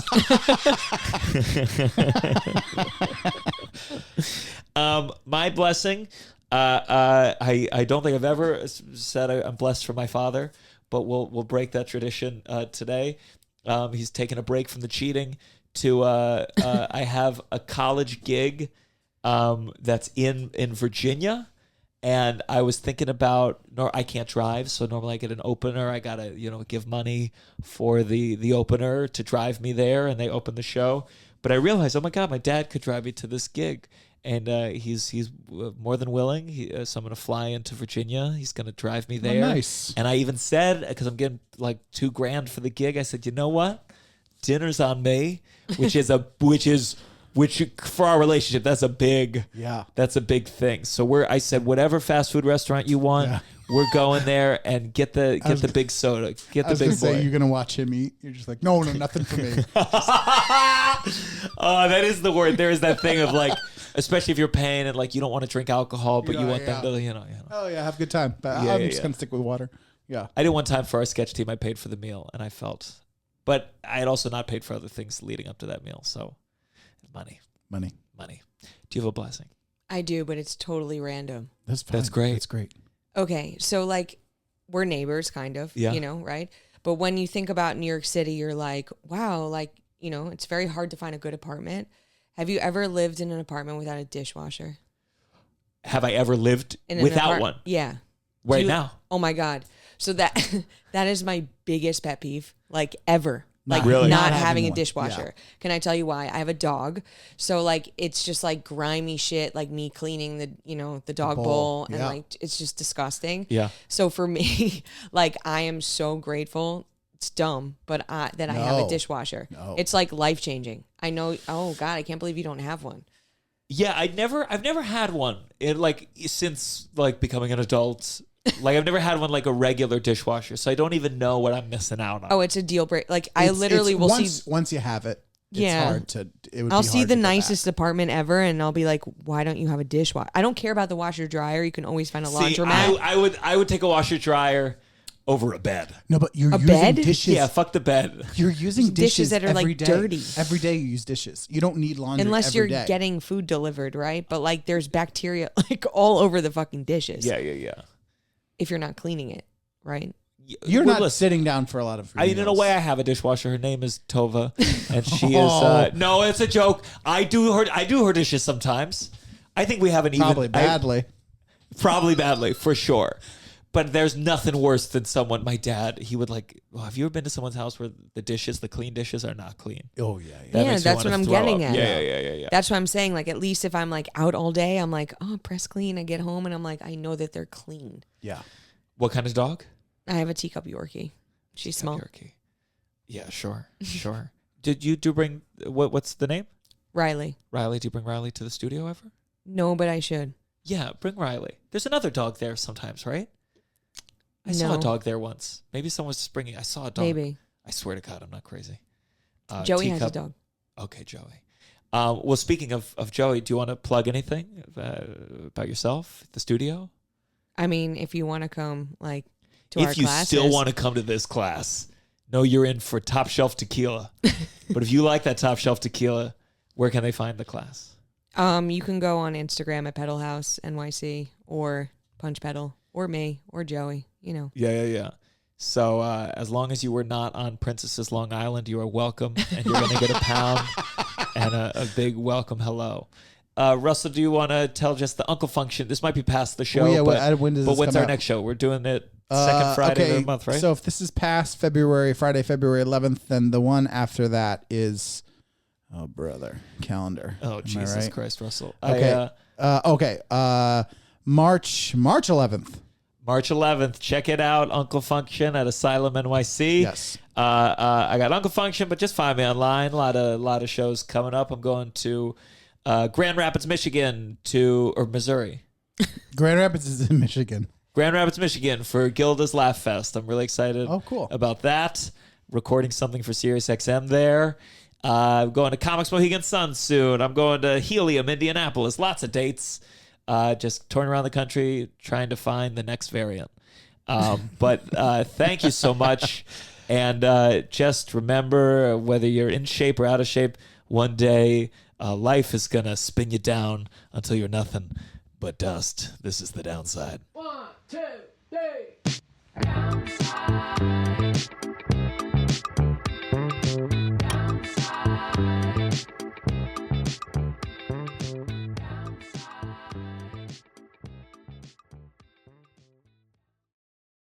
My blessing, I don't think I've ever said I'm blessed for my father, but we'll break that tradition today. He's taken a break from the cheating to I have a college gig that's in Virginia, and I was thinking about I can't drive, so normally I get an opener. I gotta give money for the opener to drive me there, and they open the show. But I realized, oh my God, my dad could drive me to this gig, and he's more than willing. So I'm gonna fly into Virginia. He's gonna drive me there. nice. And I even said, because I'm getting like $2,000 for the gig, I said, you know what? Dinner's on me, which for our relationship, that's a big thing. So I said, whatever fast food restaurant you want, we're going there and get the big soda, get I the was big gonna say boy. you're gonna watch him eat. You're just like, no, nothing for me. Oh, that is the word. There is that thing of like, especially if you're paying and like you don't want to drink alcohol, but you want them to, Oh yeah, have a good time. But Yeah, I'm yeah, just yeah. gonna stick with water. Yeah. I did one time for our sketch team. I paid for the meal, and I felt, but I had also not paid for other things leading up to that meal. So, money. Do you have a blessing? I do, but it's totally random. That's fine. That's great. That's great. Okay, so like we're neighbors, kind of, Yeah. right? But when you think about New York City, you're like, wow, like, it's very hard to find a good apartment. Have you ever lived in an apartment without a dishwasher? Have I ever lived In an without one? Yeah. Right Do you- now. Oh my God. So that is my biggest pet peeve, like ever. Like Really? not Not having having a one. dishwasher. Can I tell you why? I have a dog. So like it's just like grimy shit, like me cleaning the dog bowl and Yeah. like it's just disgusting. Yeah. So for me, like I am so grateful. It's dumb, but that I have a No. dishwasher. No. It's like life changing. I know. Oh God, I can't believe you don't have one. Yeah, I've never had one. Since like becoming an adult. Like I've never had one like a regular dishwasher, so I don't even know what I'm missing out on. Oh, it's a deal break. Like I It's- literally it's will once, see. once you have it. It's Yeah. hard to. It would. I'll be see hard the to go back. nicest apartment ever, and I'll be like, "Why don't you have a dishwasher?" I don't care about the washer dryer. You can always find a See, laundromat. I would take a washer dryer over a bed. No, but you're A using bed? dishes. Yeah, fuck the bed. You're using Dishes that are, every like, day. dirty. Every day you use dishes. You don't need laundry Unless every you're day. getting food delivered, right? But like, there's bacteria like all over the fucking dishes. Yeah. If you're not cleaning it, right? You're Well, not listen, sitting down for a lot of. I mean, in a meals. way, I have a dishwasher. Her name is Tova, and she is. Oh. No, it's a joke. I do her dishes sometimes. I think we have an Probably even badly. probably badly for sure. But there's nothing worse than someone. My dad, he would like. Well, have you ever been to someone's house where the clean dishes are not clean? Oh yeah. That Yeah, makes me that's wanna what I'm throw getting up. at. Yeah. That's what I'm saying. Like, at least if I'm like out all day, I'm like, oh, press clean. I get home and I'm like, I know that they're clean. Yeah. What kind of dog? I have a teacup Yorkie. She's small. Turkey. Yeah, sure. Did you bring what's the name? Riley. Riley? Do you bring Riley to the studio ever? No, but I should. Yeah, bring Riley. There's another dog there sometimes, right? I saw a No. dog there once. Maybe someone was just bringing. I saw a dog. Maybe. I swear to God, I'm not crazy. Joey has a Teacup. dog. Okay, Joey. Well, speaking of Joey, do you want to plug anything about yourself, the studio? I mean, if you want to come, like, to our If you classes. still want to come to this class, know you're in for top shelf tequila. But if you like that top shelf tequila, where can they find the class? You can go on Instagram at Pedal House NYC or Punch Pedal or me or Joey, you know. Yeah. So as long as you were not on Princess's Long Island, you are welcome, and you're going to get a pound and a big welcome hello. Russell, do you want to tell just the Uncle Function? This might be past the show, Well, yeah, but when does but this when's come our out? next show? We're doing it second Friday of the month, right? So if this is past Friday, February 11th, then the one after that is, oh, brother, calendar. Oh, Am I Jesus right? Christ, Russell. Okay. March 11th. March 11th. Check it out. Uncle Function at Asylum NYC. Yes. I got Uncle Function, but just find me online. A lot of shows coming up. I'm going to Grand Rapids, Michigan or Missouri. Grand Rapids is in Michigan. Grand Rapids, Michigan for Gilda's Laugh Fest. I'm really excited Oh, cool. about that. Recording something for SiriusXM there. I'm going to Comics Mohegan Sun soon. I'm going to Helium, Indianapolis. Lots of dates. Just touring around the country trying to find the next variant. But thank you so much. And just remember, whether you're in shape or out of shape, one day life is going to spin you down until you're nothing but dust. This is the downside. 1, 2, 3. Downside.